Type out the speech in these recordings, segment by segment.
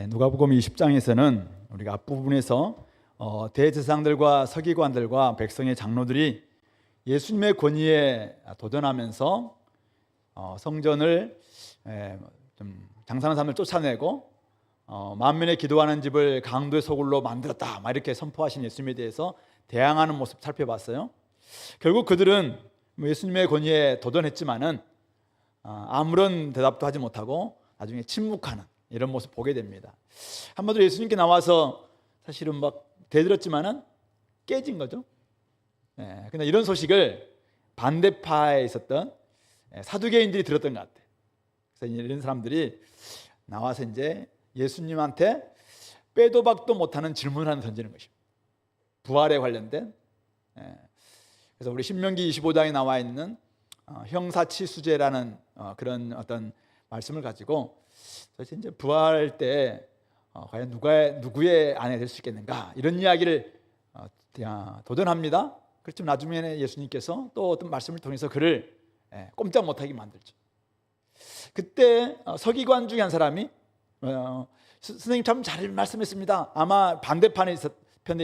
누가복음 20장에서는 우리가 앞부분에서 대제사장들과 서기관들과 백성의 장로들이 예수님의 권위에 도전하면서 성전을 좀 장사하는 사람을 쫓아내고 만민의 기도하는 집을 강도의 소굴로 만들었다 막 이렇게 선포하신 예수님에 대해서 대항하는 모습 살펴봤어요. 결국 그들은 예수님의 권위에 도전했지만은 아무런 대답도 하지 못하고 나중에 침묵하는 이런 모습 보게 됩니다. 한마디로 예수님께 나와서 사실은 막 대들었지만은 깨진 거죠. 근데 이런 소식을 반대파에 있었던 사두개인들이 들었던 것 같아요. 그래서 이런 사람들이 나와서 이제 예수님한테 빼도 박도 못하는 질문을 하나 던지는 것입니다. 부활에 관련된. 그래서 우리 신명기 25장에 나와 있는 형사치수제라는 그런 어떤 말씀을 가지고 도대체 이제 부활할 때 과연 누구의 아내 될 수 있겠는가 이런 이야기를 도전합니다. 그렇지만 나중에 예수님께서 또 어떤 말씀을 통해서 그를 꼼짝 못하게 만들죠. 그때 서기관 중에 한 사람이 선생님 참 잘 말씀했습니다. 아마 반대편에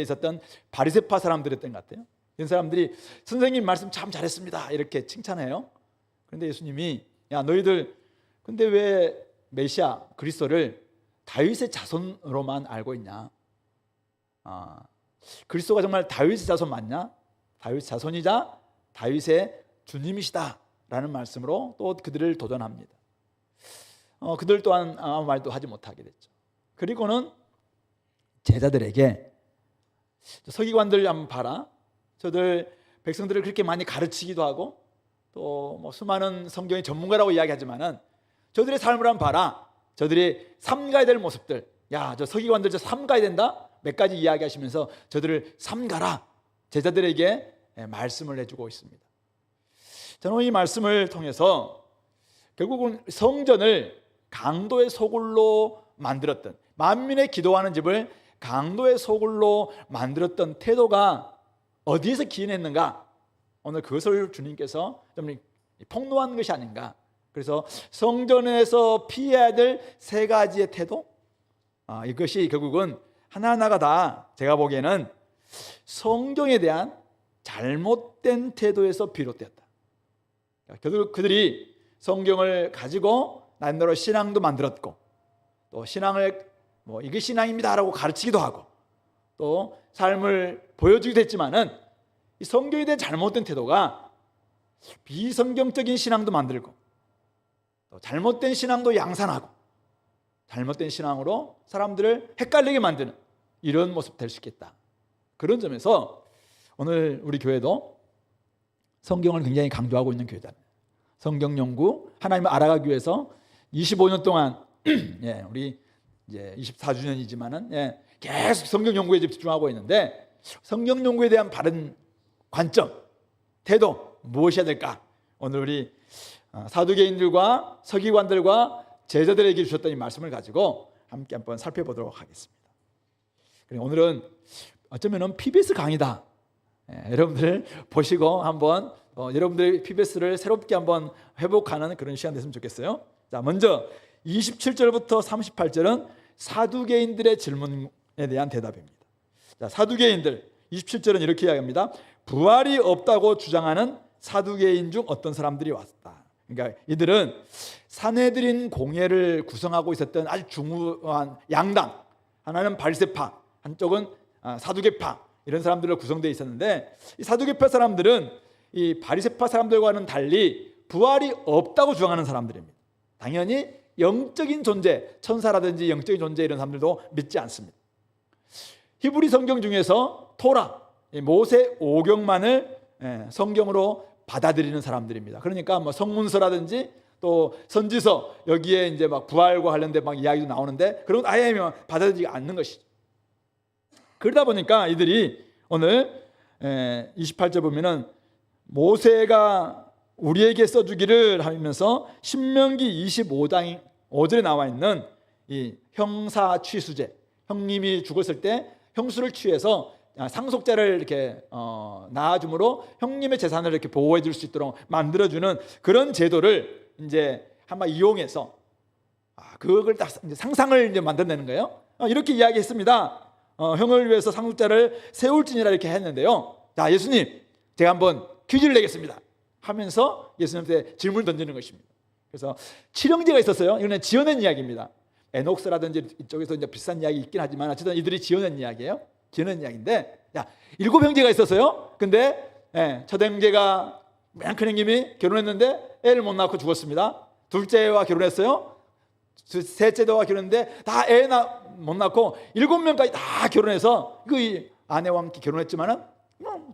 있었던 바리새파 사람들이었던 것 같아요. 이런 사람들이 선생님 말씀 참 잘했습니다 이렇게 칭찬해요. 그런데 예수님이 야 너희들 근데 왜 메시아 그리스도를 다윗의 자손으로만 알고 있냐? 그리스도가 정말 다윗의 자손 맞냐? 다윗의 자손이자 다윗의 주님이시다 라는 말씀으로 또 그들을 도전합니다. 그들 또한 아무 말도 하지 못하게 됐죠. 그리고는 제자들에게 서기관들 한번 봐라. 저들 백성들을 그렇게 많이 가르치기도 하고 또 뭐 수많은 성경의 전문가라고 이야기하지만은 저들의 삶을 한번 봐라. 저들이 삼가야 될 모습들. 야, 저 서기관들 저 삼가야 된다. 몇 가지 이야기하시면서 저들을 삼가라. 제자들에게 말씀을 해주고 있습니다. 저는 이 말씀을 통해서 결국은 성전을 강도의 소굴로 만들었던 만민의 기도하는 집을 강도의 소굴로 만들었던 태도가 어디에서 기인했는가? 오늘 그것을 주님께서 좀 폭로한 것이 아닌가? 그래서 성전에서 피해야 될 세 가지의 태도, 이것이 결국은 하나하나가 다 제가 보기에는 성경에 대한 잘못된 태도에서 비롯되었다. 그들이 성경을 가지고 나름대로 신앙도 만들었고 또 신앙을 이게 신앙입니다라고 가르치기도 하고 또 삶을 보여주기도 했지만은 이 성경에 대한 잘못된 태도가 비성경적인 신앙도 만들고 또 잘못된 신앙도 양산하고 잘못된 신앙으로 사람들을 헷갈리게 만드는 이런 모습 될 수 있겠다. 그런 점에서 오늘 우리 교회도 성경을 굉장히 강조하고 있는 교회잖아요. 성경 연구 하나님을 알아가기 위해서 25년 동안 우리 이제 24주년이지만은 계속 성경 연구에 집중하고 있는데 성경 연구에 대한 바른 관점, 태도 무엇이어야 될까? 오늘 우리 사두개인들과 서기관들과 제자들에게 주셨던 이 말씀을 가지고 함께 한번 살펴보도록 하겠습니다. 오늘은 어쩌면 PBS 강의다. 여러분들 보시고 한번 여러분들의 PBS를 새롭게 한번 회복하는 그런 시간 됐으면 좋겠어요. 자, 먼저 27절부터 38절은 사두개인들의 질문에 대한 대답입니다. 자, 사두개인들 27절은 이렇게 이야기합니다. 부활이 없다고 주장하는 사두개인 중 어떤 사람들이 왔다. 그러니까 이들은 산헤드린 공회를 구성하고 있었던 아주 중요한 양당, 하나는 바리새파, 한쪽은 사두개파 이런 사람들로 구성되어 있었는데 이 사두개파 사람들은 이 바리새파 사람들과는 달리 부활이 없다고 주장하는 사람들입니다. 당연히 영적인 존재, 천사라든지 영적인 존재 이런 사람들도 믿지 않습니다. 히브리 성경 중에서 토라, 모세 오경만을 성경으로 받아들이는 사람들입니다. 그러니까 뭐 성문서라든지 또 선지서 여기에 이제 막 부활과 관련된 막 이야기도 나오는데 그런 건 아예 받아들이지 않는 것이죠. 그러다 보니까 이들이 오늘 28절 보면은 모세가 우리에게 써주기를 하면서 신명기 25장 5절에 나와 있는 이 형사 취수제, 형님이 죽었을 때 형수를 취해서 상속자를 이렇게 낳아줌으로 형님의 재산을 이렇게 보호해 줄 수 있도록 만들어주는 그런 제도를 이제 한번 이용해서 그걸 딱 이제 상상을 이제 만들어내는 거예요. 이렇게 이야기했습니다. 형을 위해서 상속자를 세울지니라 이렇게 했는데요. 자, 예수님, 제가 한번 퀴즈를 내겠습니다 하면서 예수님한테 질문을 던지는 것입니다. 그래서 칠형제가 있었어요. 이거는 지어낸 이야기입니다. 에녹스라든지 이쪽에서 이제 비슷한 이야기 있긴 하지만 어쨌든 이들이 지어낸 이야기예요. 지어낸 이야기인데, 자, 7형제가 있었어요. 근데 첫 형제가 맨 큰 형님이 결혼했는데 애를 못 낳고 죽었습니다. 둘째와 결혼했어요. 셋째와 결혼했는데 다 애 못 낳고 7명까지 다 결혼해서 그 아내와 함께 결혼했지만은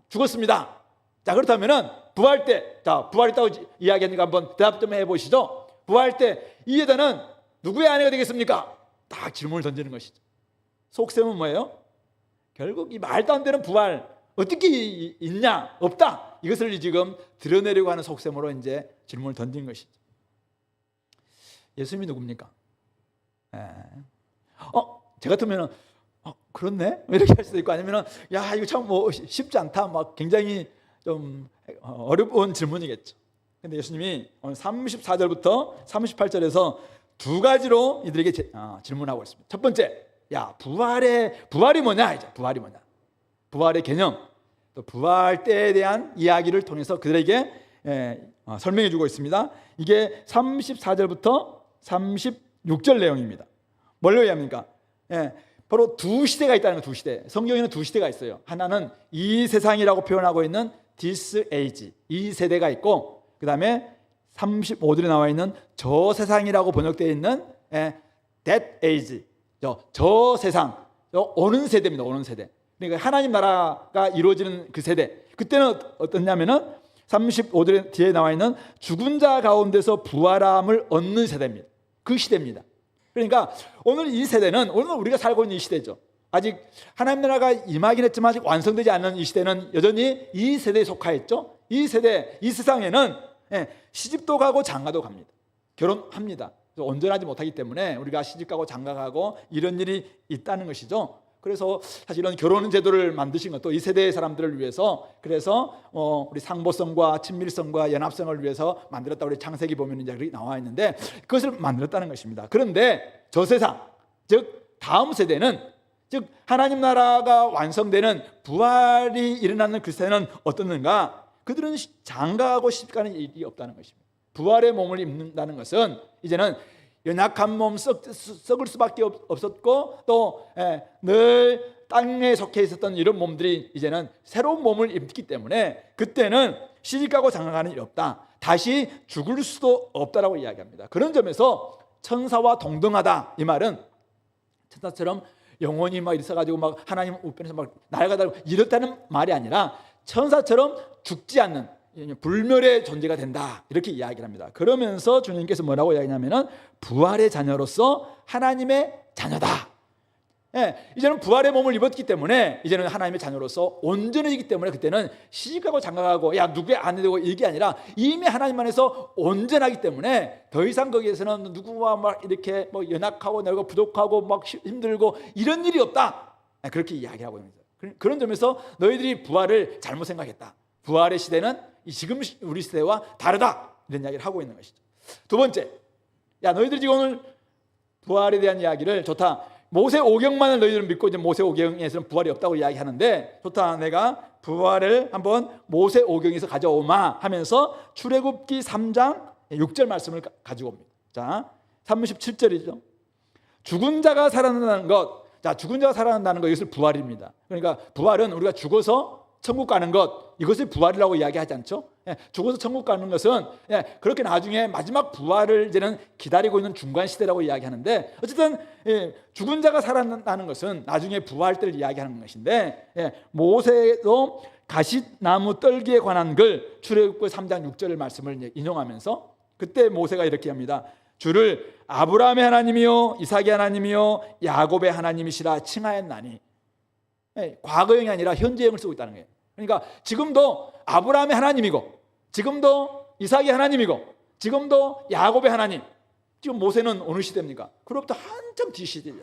죽었습니다. 자, 그렇다면은 부활 때, 자, 부활했다고 이야기하니까 한번 대답 좀 해보시죠. 부활 때 이 여자는 누구의 아내가 되겠습니까? 딱 질문을 던지는 것이죠. 속셈은 뭐예요? 결국 이 말도 안 되는 부활 어떻게 있냐? 없다. 이것을 지금 드러내려고 하는 속셈으로 이제 질문을 던진 것이죠. 예수님이 누굽니까? 제 같으면은 그렇네? 이렇게 할 수도 있고, 아니면은 야, 이거 참 뭐 쉽지 않다, 막 굉장히 좀 어려운 질문이겠죠. 근데 예수님이 오늘 34절부터 38절에서 두 가지로 이들에게 질문하고 있습니다. 첫 번째, 야, 부활이 뭐냐? 이제 부활이 뭐냐? 부활의 개념, 또 부활 때에 대한 이야기를 통해서 그들에게 설명해 주고 있습니다. 이게 34절부터 36절 내용입니다. 뭘 의미합니까? 바로 두 시대가 있다는 거예요. 두 시대. 성경에는 두 시대가 있어요. 하나는 이 세상이라고 표현하고 있는 this age, 이 세대가 있고, 그 다음에 35절에 나와 있는 저 세상이라고 번역되어 있는 that age, 저 세상, 오는 세대입니다. 오는 세대. 그러니까 하나님 나라가 이루어지는 그 세대. 그때는 어떻냐면은 35절 뒤에 나와 있는 죽은 자 가운데서 부활함을 얻는 세대입니다. 그 시대입니다. 그러니까 오늘 이 세대는, 오늘 우리가 살고 있는 이 시대죠. 아직 하나님 나라가 임하긴 했지만 아직 완성되지 않은 이 시대는 여전히 이 세대에 속하였죠. 이 세대, 이 세상에는 시집도 가고 장가도 갑니다. 결혼합니다. 온전하지 못하기 때문에 우리가 시집가고 장가가고 이런 일이 있다는 것이죠. 그래서 사실은 결혼 제도를 만드신 것도 이 세대의 사람들을 위해서, 그래서 우리 상보성과 친밀성과 연합성을 위해서 만들었다. 우리 창세기 보면 이제 나와 있는데 그것을 만들었다는 것입니다. 그런데 저 세상, 즉 다음 세대는, 즉 하나님 나라가 완성되는 부활이 일어나는 그 세대는 어떻는가? 그들은 장가하고 시집가는 일이 없다는 것입니다. 부활의 몸을 입는다는 것은 이제는 연약한 몸, 썩을 수밖에 없었고, 또 늘 땅에 속해 있었던 이런 몸들이 이제는 새로운 몸을 입기 때문에 그때는 시집가고 장가가는 일이 없다. 다시 죽을 수도 없다라고 이야기합니다. 그런 점에서 천사와 동등하다, 이 말은 천사처럼 영혼이 막 있어가지고 막 하나님 우편에서 막 날아가다고 이렇다는 말이 아니라 천사처럼 죽지 않는 불멸의 존재가 된다, 이렇게 이야기를 합니다. 그러면서 주님께서 뭐라고 이야기하냐면은 부활의 자녀로서 하나님의 자녀다. 이제는 부활의 몸을 입었기 때문에 이제는 하나님의 자녀로서 온전해지기 때문에 그때는 시집가고 장가가고 야 누구의 아내 되고 이게 아니라 이미 하나님 안에서 온전하기 때문에 더 이상 거기에서는 누구와 막 이렇게 뭐 연약하고 내가 부족하고 막 힘들고 이런 일이 없다, 그렇게 이야기하고 있습니다. 그런 점에서 너희들이 부활을 잘못 생각했다. 부활의 시대는 지금 우리 시대와 다르다, 이런 이야기를 하고 있는 것이죠. 두 번째, 야 너희들이 지금 오늘 부활에 대한 이야기를 좋다. 모세 오경만을 너희들은 믿고 이제 모세 오경에서는 부활이 없다고 이야기하는데 좋다. 내가 부활을 한번 모세 오경에서 가져오마 하면서 출애굽기 3장 6절 말씀을 가지고 옵니다. 자, 37절이죠. 죽은 자가 살아난다는 것. 자, 죽은 자가 살아난다는 것, 이것을 부활입니다. 그러니까 부활은 우리가 죽어서 천국 가는 것, 이것을 부활이라고 이야기하지 않죠? 죽어서 천국 가는 것은 그렇게 나중에 마지막 부활을 이제는 기다리고 있는 중간 시대라고 이야기하는데, 어쨌든 죽은 자가 살아나는 것은 나중에 부활 때를 이야기하는 것인데, 모세도 가시나무 떨기에 관한 글 출애굽기 3장 6절 말씀을 인용하면서 그때 모세가 이렇게 합니다. 주를 아브라함의 하나님이요 이삭의 하나님이요 야곱의 하나님이시라 칭하였나니. 과거형이 아니라 현재형을 쓰고 있다는 거예요. 그러니까 지금도 아브라함의 하나님이고, 지금도 이삭의 하나님이고, 지금도 야곱의 하나님. 지금 모세는 어느 시대입니까? 그로부터 한참 뒤 시대죠.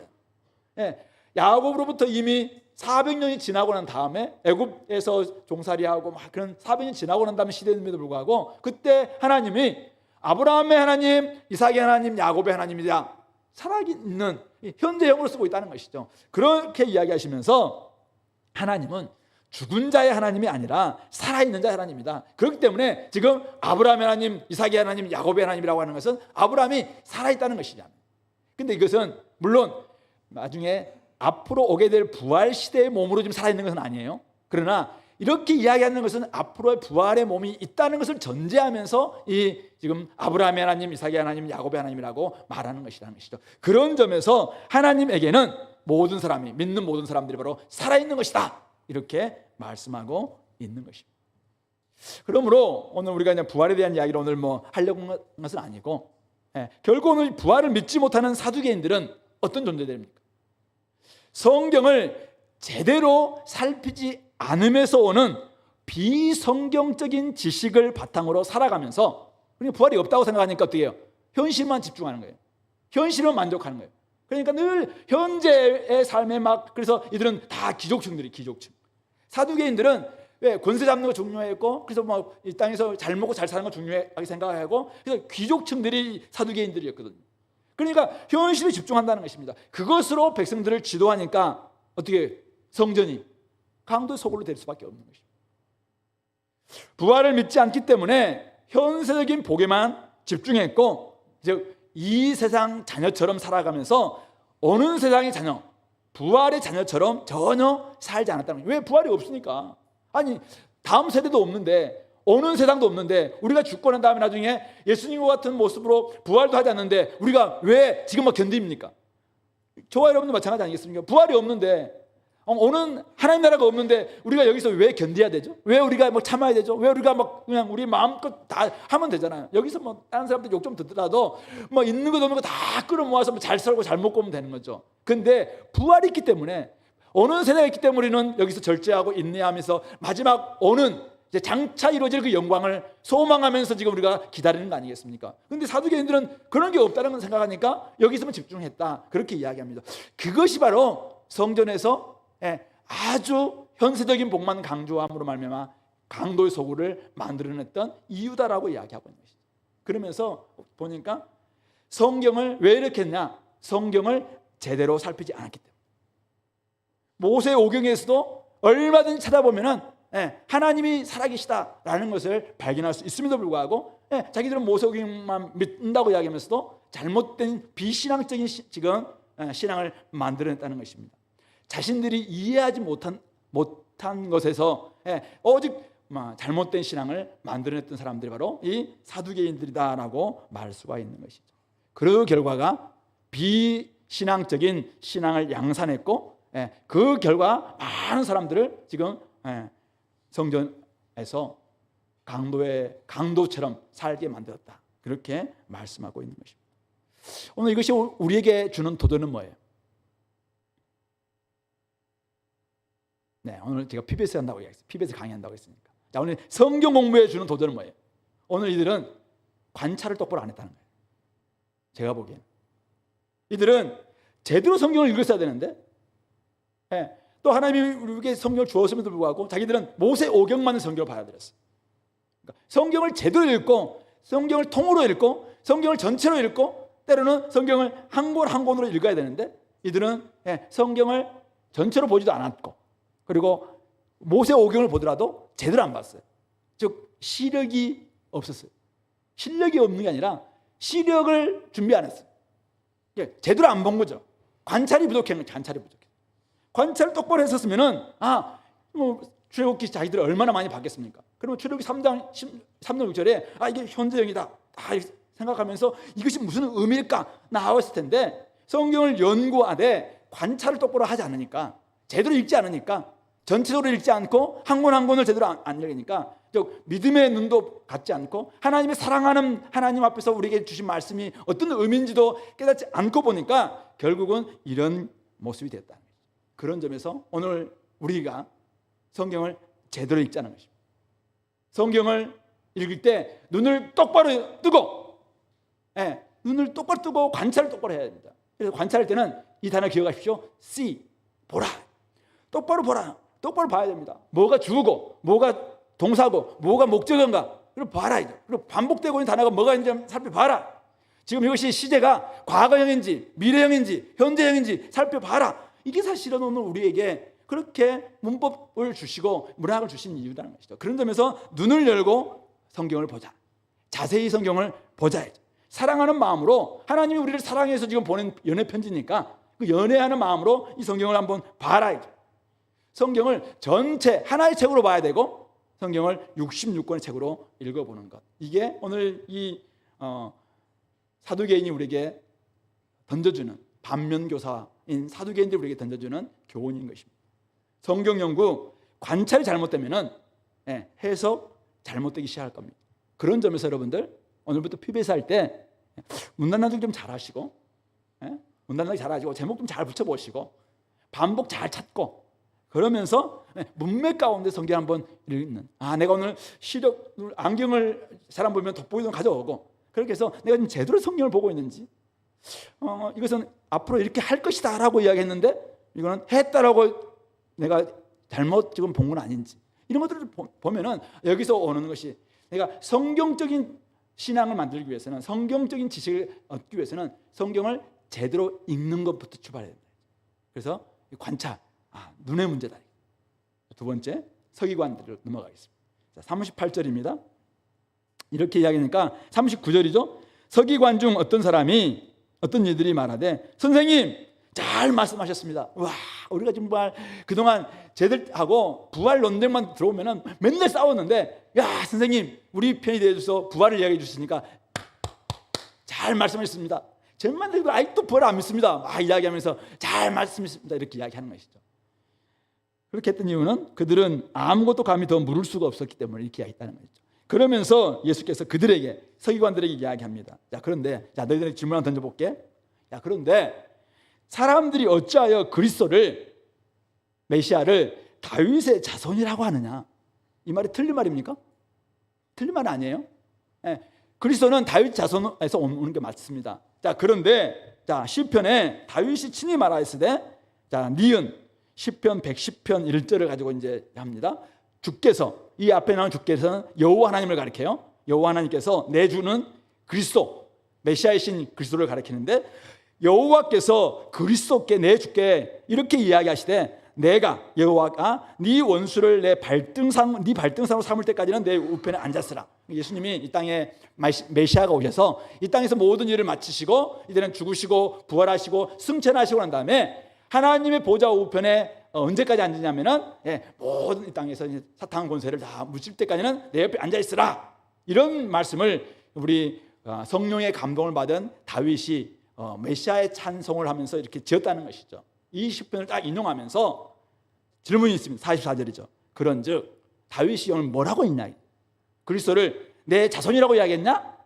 야곱으로부터 이미 400년이 지나고 난 다음에 애굽에서 종살이하고 막 그런 400년 지나고 난 다음에 시대임에도 불구하고 그때 하나님이 아브라함의 하나님, 이삭의 하나님, 야곱의 하나님이다. 살아있는 현재형으로 쓰고 있다는 것이죠. 그렇게 이야기하시면서 하나님은 죽은 자의 하나님이 아니라 살아있는 자의 하나님이다. 그렇기 때문에 지금 아브라함의 하나님, 이삭의 하나님, 야곱의 하나님이라고 하는 것은 아브라함이 살아있다는 것이잖아요. 근데 이것은 물론 나중에 앞으로 오게 될 부활 시대의 몸으로 지금 살아있는 것은 아니에요. 그러나 이렇게 이야기하는 것은 앞으로의 부활의 몸이 있다는 것을 전제하면서 이 지금 아브라함의 하나님, 이삭의 하나님, 야곱의 하나님이라고 말하는 것이라는 것이죠. 그런 점에서 하나님에게는 모든 사람이, 믿는 모든 사람들이 바로 살아있는 것이다, 이렇게 말씀하고 있는 것입니다. 그러므로 오늘 우리가 그냥 부활에 대한 이야기를 오늘 하려고 한 것은 아니고, 결국 오늘 부활을 믿지 못하는 사두개인들은 어떤 존재들입니까? 성경을 제대로 살피지 않음에서 오는 비성경적인 지식을 바탕으로 살아가면서 우리가 부활이 없다고 생각하니까 어떻게 해요? 현실만 집중하는 거예요. 현실만 만족하는 거예요. 그러니까 늘 현재의 삶에 그래서 이들은 다 기족층들이 기족층. 사두개인들은 왜 권세 잡는 거 중요했고, 그래서 이 땅에서 잘 먹고 잘 사는 거 중요하게 생각하고, 그래서 귀족층들이 사두개인들이었거든요. 그러니까 현실에 집중한다는 것입니다. 그것으로 백성들을 지도하니까 어떻게 성전이 강도 소굴로 될 수밖에 없는 것입니다. 부활을 믿지 않기 때문에 현세적인 복에만 집중했고, 즉 이 세상 자녀처럼 살아가면서 어느 세상의 자녀, 부활의 자녀처럼 전혀 살지 않았다는 거예요. 왜? 부활이 없으니까. 아니, 다음 세대도 없는데, 어느 세상도 없는데, 우리가 죽고 난 다음에 나중에 예수님과 같은 모습으로 부활도 하지 않는데 우리가 왜 지금 견딥니까? 저와 여러분도 마찬가지 아니겠습니까? 부활이 없는데, 어느 하나님 나라가 없는데 우리가 여기서 왜 견뎌야 되죠? 왜 우리가 참아야 되죠? 왜 우리가 그냥 우리 마음껏 다 하면 되잖아요. 여기서 다른 사람들 욕 좀 듣더라도 있는 것 없는 거 다 끌어모아서 잘 살고 잘 먹고 오면 되는 거죠. 근데 부활이 있기 때문에, 어느 세대가 있기 때문에 우리는 여기서 절제하고 인내하면서 마지막 오는 이제 장차 이루어질 그 영광을 소망하면서 지금 우리가 기다리는 거 아니겠습니까? 근데 사두개인들은 그런 게 없다는 걸 생각하니까 여기서만 집중했다, 그렇게 이야기합니다. 그것이 바로 성전에서 아주 현세적인 복만 강조함으로 말미암아 강도의 소굴을 만들어냈던 이유다라고 이야기하고 있는 것이죠. 그러면서 보니까 성경을 왜 이렇게 했냐? 성경을 제대로 살피지 않았기 때문에. 모세 오경에서도 얼마든지 찾아보면은 하나님이 살아계시다라는 것을 발견할 수 있음에도 불구하고 자기들은 모세 오경만 믿는다고 이야기하면서도 잘못된 비신앙적인 지금 신앙을 만들어냈다는 것입니다. 자신들이 이해하지 못한 것에서 오직 잘못된 신앙을 만들어냈던 사람들이 바로 이 사두개인들이다라고 말할 수가 있는 것이죠. 그 결과가 비신앙적인 신앙을 양산했고, 그 결과 많은 사람들을 지금 성전에서 강도처럼 살게 만들었다, 그렇게 말씀하고 있는 것입니다. 오늘 이것이 우리에게 주는 도전은 뭐예요? 오늘 제가 PBS 한다고 얘기했어요. PBS 강의한다고 했으니까. 자, 오늘 성경 공부에 주는 도전은 뭐예요? 오늘 이들은 관찰을 똑바로 안 했다는 거예요. 제가 보기에는 이들은 제대로 성경을 읽었어야 되는데, 또 하나님이 우리에게 성경을 주었음에도 불구하고 자기들은 모세 오경만을 성경을 받아들였어요. 그러니까 성경을 제대로 읽고, 성경을 통으로 읽고, 성경을 전체로 읽고, 때로는 성경을 한 권 한 권으로 읽어야 되는데 이들은 성경을 전체로 보지도 않았고, 그리고 모세 오경을 보더라도 제대로 안 봤어요. 즉 시력이 없었어요. 실력이 없는 게 아니라 시력을 준비 안 했어요. 제대로 안 본 거죠. 관찰이 부족한 거죠. 관찰을 똑바로 했었으면은 출애굽기 자기들 얼마나 많이 봤겠습니까? 그러면 출애굽기 3장 3절 6절에 이게 현재형이다 다 생각하면서 이것이 무슨 의미일까 나왔을 텐데, 성경을 연구하되 관찰을 똑바로 하지 않으니까, 제대로 읽지 않으니까, 전체적으로 읽지 않고 한 권 한 권을 제대로 안 읽으니까, 즉 믿음의 눈도 갖지 않고 하나님의 사랑하는 하나님 앞에서 우리에게 주신 말씀이 어떤 의미인지도 깨닫지 않고 보니까 결국은 이런 모습이 됐다. 그런 점에서 오늘 우리가 성경을 제대로 읽지 않은 것입니다. 성경을 읽을 때 눈을 똑바로 뜨고, 눈을 똑바로 뜨고 관찰을 똑바로 해야 됩니다. 그래서 관찰할 때는 이 단어 기억하십시오. see, 보라. 똑바로 보라. 똑바로 봐야 됩니다. 뭐가 주어고, 뭐가 동사고, 뭐가 목적인가, 그리고 봐라. 그리고 반복되고 있는 단어가 뭐가 있는지 살펴봐라. 지금 이것이 시제가 과거형인지 미래형인지 현재형인지 살펴봐라. 이게 사실은 오늘 우리에게 그렇게 문법을 주시고 문학을 주신 이유라는 것이죠. 그런 점에서 눈을 열고 성경을 보자. 자세히 성경을 보자. 사랑하는 마음으로, 하나님이 우리를 사랑해서 지금 보낸 연애 편지니까 그 연애하는 마음으로 이 성경을 한번 봐라. 성경을 전체 하나의 책으로 봐야 되고 성경을 66권의 책으로 읽어보는 것. 이게 오늘 이 사두개인이 우리에게 던져주는, 반면교사인 사두개인들이 우리에게 던져주는 교훈인 것입니다. 성경 연구, 관찰이 잘못되면 해석 잘못되기 시작할 겁니다. 그런 점에서 여러분들 오늘부터 PBS 할 때 문단낭독 좀 잘하시고, 문단낭독 잘하시고 제목 좀 잘 붙여보시고 반복 잘 찾고, 그러면서 문맥 가운데 성경 한번 읽는, 내가 오늘 시력 안경을 사람 보면 돋보기 좀 가져오고, 그렇게 해서 내가 지금 제대로 성경을 보고 있는지, 이것은 앞으로 이렇게 할 것이다 라고 이야기했는데 이거는 했다라고 내가 잘못 지금 본 건 아닌지, 이런 것들을 보면은 여기서 오는 것이, 내가 성경적인 신앙을 만들기 위해서는, 성경적인 지식을 얻기 위해서는 성경을 제대로 읽는 것부터 출발해야 된다. 그래서 관찰, 눈의 문제다. 두 번째, 서기관들을 넘어가겠습니다. 38절입니다. 이렇게 이야기하니까 39절이죠. 서기관 중 어떤 사람이, 어떤 이들이 말하되, 선생님 잘 말씀하셨습니다. 와, 우리가 정말 그동안 쟤들하고 부활 논쟁만 들어오면 맨날 싸웠는데, 야 선생님 우리 편이 되어줘서 부활을 이야기해 주시니까 잘 말씀하셨습니다. 정말 아직도 부활 안 믿습니다. 막 이야기하면서 잘 말씀하셨습니다. 이렇게 이야기하는 것이죠. 그렇게 했던 이유는 그들은 아무것도 감히 더 물을 수가 없었기 때문에 이렇게 이야기했다는 것이죠. 그러면서 예수께서 그들에게, 서기관들에게 이야기합니다. 그런데 너희들에게 질문 하나 던져볼게. 그런데 사람들이 어찌하여 그리스도를, 메시아를 다윗의 자손이라고 하느냐? 이 말이 틀린 말입니까? 틀린 말 아니에요. 그리스도는 다윗 자손에서 오는 게 맞습니다. 그런데 시편에 다윗이 친히 말하였으되, 니은 시편 110편 1절을 가지고 이제 합니다. 주께서, 이 앞에 나온 주께서는 여호와 하나님을 가리켜요. 여호와 하나님께서 내주는 그리스도, 메시아이신 그리스도를 가리키는데, 여호와께서 그리스도께, 내 주께 이렇게 이야기하시되, 내가 여호와가 네 원수를 네 발등상으로 삼을 때까지는 내 우편에 앉았으라. 예수님이 이 땅에 메시아가 오셔서 이 땅에서 모든 일을 마치시고 이제는 죽으시고 부활하시고 승천하시고 난 다음에 하나님의 보좌 우편에 언제까지 앉으냐면은 모든 이 땅에서 사탄 권세를 다 무칠 때까지는 내 옆에 앉아 있으라. 이런 말씀을 우리 성령의 감동을 받은 다윗이 메시아의 찬송을 하면서 이렇게 지었다는 것이죠. 이 시편을 딱 인용하면서 질문이 있습니다. 44절이죠. 그런즉 다윗이 오늘 뭐라고 했냐? 그리스도를 내 자손이라고 이야기했냐?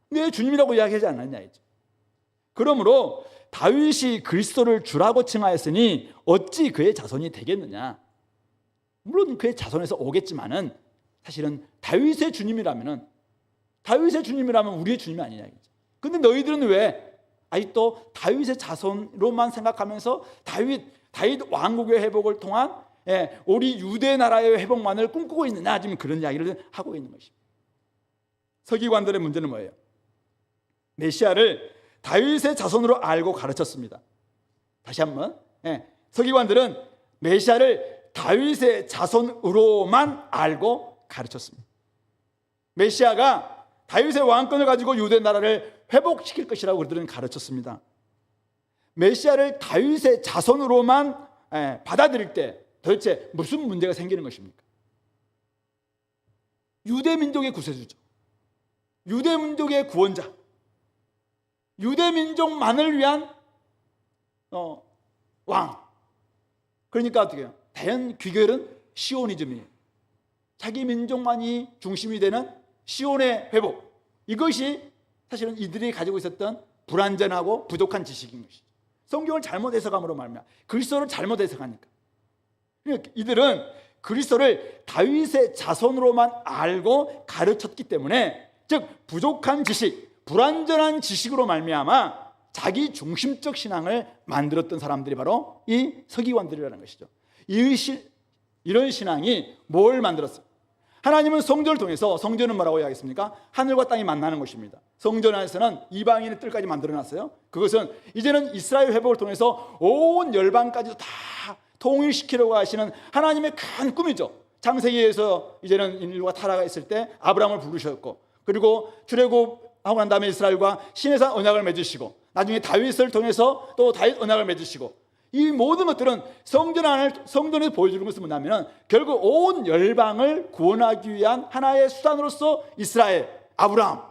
내 주님이라고 이야기하지 않았냐? 그러므로 다윗이 그리스도를 주라고 칭하였으니 어찌 그의 자손이 되겠느냐? 물론 그의 자손에서 오겠지만은 사실은 다윗의 주님이라면 우리의 주님이 아니냐 이거죠. 근데 너희들은 왜 아직도 다윗의 자손으로만 생각하면서 다윗 왕국의 회복을 통한 우리 유대 나라의 회복만을 꿈꾸고 있느냐? 지금 그런 이야기를 하고 있는 것입니다. 서기관들의 문제는 뭐예요? 메시아를 다윗의 자손으로 알고 가르쳤습니다. 다시 한번, 서기관들은 메시아를 다윗의 자손으로만 알고 가르쳤습니다. 메시아가 다윗의 왕권을 가지고 유대 나라를 회복시킬 것이라고 그들은 가르쳤습니다. 메시아를 다윗의 자손으로만 받아들일 때 도대체 무슨 문제가 생기는 것입니까? 유대 민족의 구세주죠. 유대 민족의 구원자. 유대 민족만을 위한 왕. 그러니까 어떻게 해요? 대한 귀결은 시오니즘이에요. 자기 민족만이 중심이 되는 시온의 회복. 이것이 사실은 이들이 가지고 있었던 불완전하고 부족한 지식인 것이죠. 성경을 잘못 해석함으로 말미암아, 그리스도를 잘못 해석하니까. 이들은 그리스도를 다윗의 자손으로만 알고 가르쳤기 때문에, 즉 부족한 지식, 불완전한 지식으로 말미암아 자기 중심적 신앙을 만들었던 사람들이 바로 이 서기관들이라는 것이죠. 이런 신앙이 뭘 만들었어요? 하나님은 성전을 통해서, 성전은 뭐라고 이야기했습니까? 하늘과 땅이 만나는 곳입니다. 성전 안에서는 이방인의 뜰까지 만들어놨어요. 그것은 이제는 이스라엘 회복을 통해서 온 열방까지도 다 통일시키려고 하시는 하나님의 큰 꿈이죠. 창세기에서 이제는 인류가 타락했을 때 아브라함을 부르셨고, 그리고 출애굽하고 난 다음에 이스라엘과 시내산 언약을 맺으시고, 나중에 다윗을 통해서 또 다윗 언약을 맺으시고, 이 모든 것들은 성전에서 보여주는 것은 뭐냐면 결국 온 열방을 구원하기 위한 하나의 수단으로서 이스라엘, 아브라함,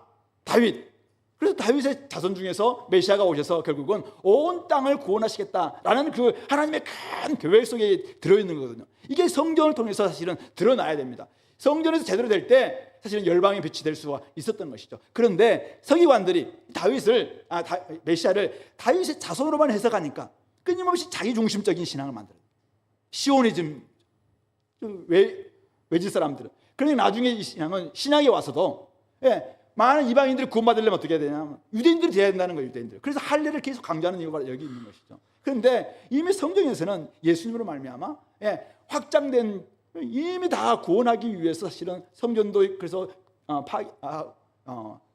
다윗, 그래서 다윗의 자손 중에서 메시아가 오셔서 결국은 온 땅을 구원하시겠다라는 그 하나님의 큰 계획 속에 들어있는 거거든요. 이게 성전을 통해서 사실은 드러나야 됩니다. 성전에서 제대로 될 때 사실은 열방의 빛이 될 수가 있었던 것이죠. 그런데 서기관들이 메시아를 다윗의 자손으로만 해석하니까 끊임없이 자기 중심적인 신앙을 만들어요. 시오니즘, 외지 사람들은. 그러니까 나중에 이 신앙은 신약에 와서도 많은 이방인들이 구원받으려면 어떻게 해야 되냐면 유대인들이 돼야 된다는 거예요. 유대인들. 그래서 할례를 계속 강조하는 이유가 여기 있는 것이죠. 그런데 이미 성경에서는 예수님으로 말미암아 확장된, 이미 다 구원하기 위해서 사실은 성전도 그래서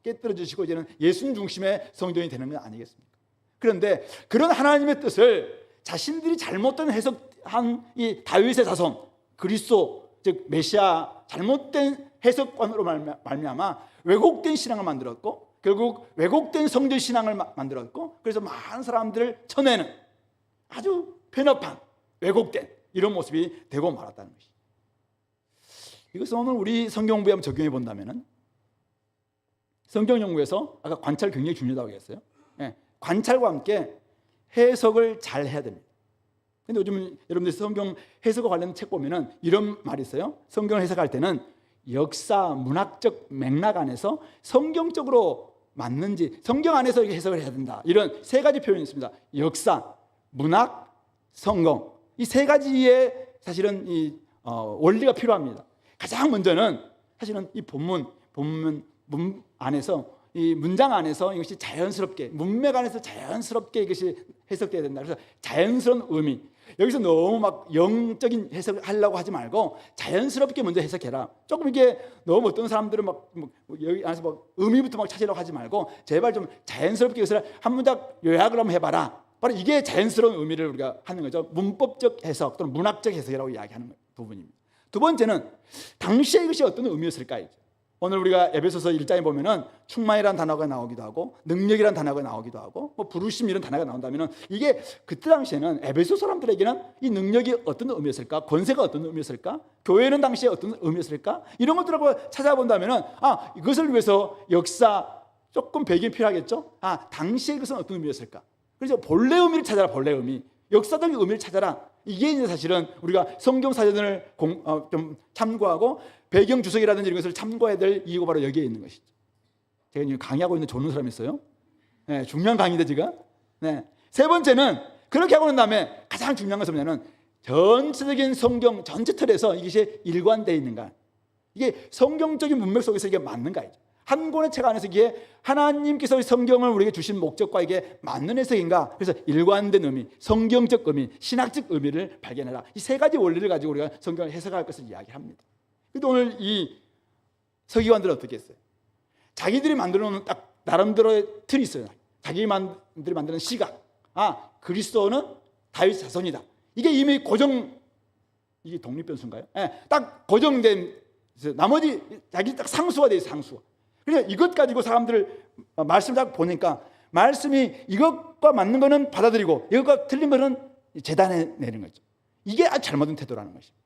깨뜨려 주시고 이제는 예수님 중심의 성전이 되는 건 아니겠습니까? 그런데 그런 하나님의 뜻을 자신들이 잘못된 해석한 이 다윗의 자손, 그리스도 즉 메시아 잘못된 해석관으로 말미암아 왜곡된 신앙을 만들었고, 결국 왜곡된 성전 신앙을 만들었고, 그래서 많은 사람들을 쳐내는 아주 편협한 왜곡된 이런 모습이 되고 말았다는 것이죠. 이것은 오늘 우리 성경 공부에 한번 적용해 본다면은, 성경 연구에서 아까 관찰 굉장히 중요하다고 했어요. 관찰과 함께 해석을 잘 해야 됩니다. 근데 요즘 여러분들 성경 해석과 관련된 책 보면은 이런 말이 있어요. 성경을 해석할 때는 역사, 문학적 맥락 안에서 성경적으로 맞는지, 성경 안에서 이렇게 해석을 해야 된다. 이런 세 가지 표현이 있습니다. 역사, 문학, 성경. 이 세 가지의 사실은 원리가 필요합니다. 가장 먼저는 사실은 이 본문 안에서, 이 문장 안에서 이것이 자연스럽게, 문맥 안에서 자연스럽게 이것이 해석돼야 된다. 그래서 자연스러운 의미, 여기서 너무 막 영적인 해석을 하려고 하지 말고 자연스럽게 먼저 해석해라. 조금 이게 너무 어떤 사람들은 막 여기 안에서 막 의미부터 막 찾으려고 하지 말고 제발 좀 자연스럽게 이것을 한 문장 요약을 한번 해봐라. 바로 이게 자연스러운 의미를 우리가 하는 거죠. 문법적 해석 또는 문학적 해석이라고 이야기하는 부분입니다. 두 번째는 당시에 이것이 어떤 의미였을까? 오늘 우리가 에베소서 1장에 보면은 충만이라는 단어가 나오기도 하고 능력이라는 단어가 나오기도 하고 부르심 이런 단어가 나온다면은 이게 그때 당시에는 에베소 사람들에게는 이 능력이 어떤 의미였을까? 권세가 어떤 의미였을까? 교회는 당시에 어떤 의미였을까? 이런 것들하고 찾아본다면은 이것을 위해서 역사 조금 배경이 필요하겠죠? 당시에 이것은 어떤 의미였을까? 그래서 본래 의미를 찾아라. 본래 의미, 역사적인 의미를 찾아라. 이게 이제 사실은 우리가 성경 사전을 좀 참고하고 배경 주석이라든지 이런 것을 참고해야 될 이유가 바로 여기에 있는 것이죠. 제가 지금 강의하고 있는 좋은 사람이 있어요. 중요한 강의인데 지금. 세 번째는 그렇게 하고 난 다음에 가장 중요한 것은 뭐냐면 전체적인 성경 전체 틀에서 이것이 일관되어 있는가, 이게 성경적인 문맥 속에서 이게 맞는가. 한 권의 책 안에서 이게 하나님께서 성경을 우리에게 주신 목적과 이게 맞는 해석인가. 그래서 일관된 의미, 성경적 의미, 신학적 의미를 발견해라. 이 세 가지 원리를 가지고 우리가 성경을 해석할 것을 이야기합니다. 그런데 오늘 이 서기관들은 어떻게 했어요? 자기들이 만들어 놓은 딱 나름대로의 틀이 있어요. 자기들이 만드는 시각, 그리스도는 다윗 자손이다. 이게 이미 이게 독립변수인가요? 딱 고정된, 나머지 자기 딱 상수가 돼 있어요. 상수가. 그러니까 이것 가지고 사람들 말씀을 딱 보니까 말씀이 이것과 맞는 거는 받아들이고 이것과 틀린 거는 재단에 내는 거죠. 이게 아주 잘못된 태도라는 것입니다.